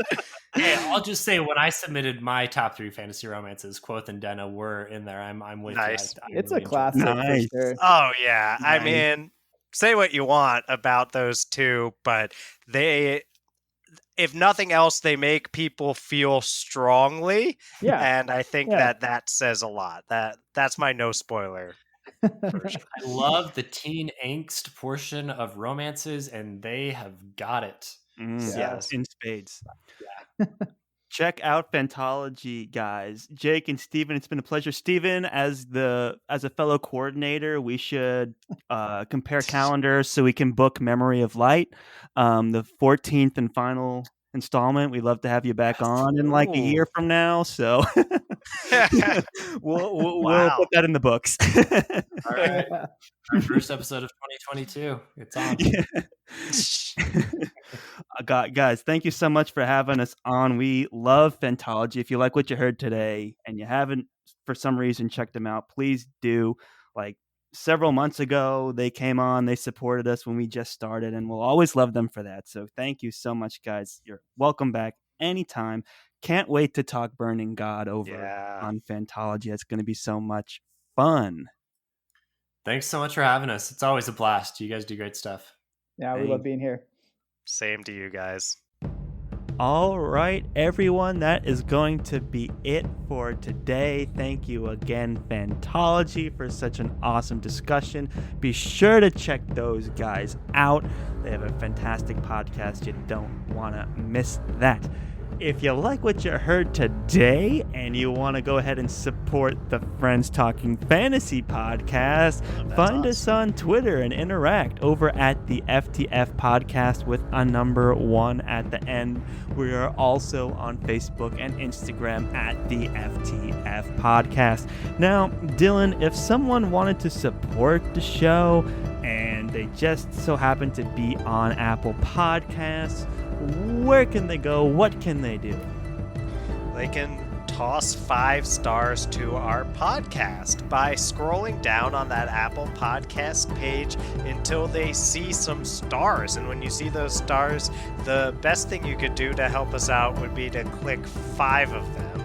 Hey, I'll just say when I submitted my top 3 fantasy romances, Quoth and Denna were in there. I'm with Nice. you. It's really a classic Nice. for sure. Oh yeah, I Nice. mean, say what you want about those two, but they, if nothing else, they make people feel strongly. Yeah. And I think Yeah. that says a lot. That's my no spoiler version. I love the teen angst portion of romances, and they have got it. Yes. In spades. Check out Fantology, guys. Jake and Steven, it's been a pleasure. Steven, as a fellow coordinator, we should compare calendars so we can book Memory of Light, the 14th and final installment. We'd love to have you back on in like a year Ooh. from now. So we'll Wow. put that in the books. All right. Our first episode of 2022. It's on. Guys, thank you so much for having us on. We love Fantology. If you like what you heard today and you haven't for some reason checked them out, please do. Like several months ago, they came on, they supported us when we just started, and we'll always love them for that. So thank you so much, guys. You're welcome back anytime. Can't wait to talk Burning God over on Fantology. It's going to be so much fun. Thanks so much for having us. It's always a blast. You guys do great stuff. Yeah, we love being here. Same to you guys. All right, everyone, that is going to be it for today. Thank you again, Fantology, for such an awesome discussion. Be sure to check those guys out. They have a fantastic podcast. You don't want to miss that. If you like what you heard today and you want to go ahead and support the Friends Talking Fantasy podcast, find us on Twitter and interact over at the FTF podcast with a number 1 at the end. We are also on Facebook and Instagram at the FTF podcast. Now, Dylan, if someone wanted to support the show and they just so happen to be on Apple Podcasts, where can they go? What can they do? They can toss 5 stars to our podcast by scrolling down on that Apple Podcast page until they see some stars. And when you see those stars, the best thing you could do to help us out would be to click 5 of them.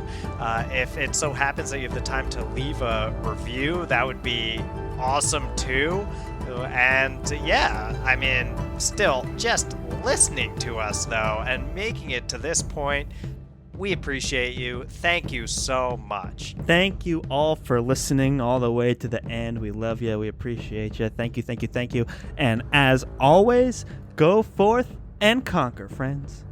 If it so happens that you have the time to leave a review, that would be awesome too. And yeah, I mean, still just listening to us though and making it to this point, we appreciate you. Thank you so much. Thank you all for listening all the way to the end. We love you. We appreciate you. Thank you. And as always, go forth and conquer, friends.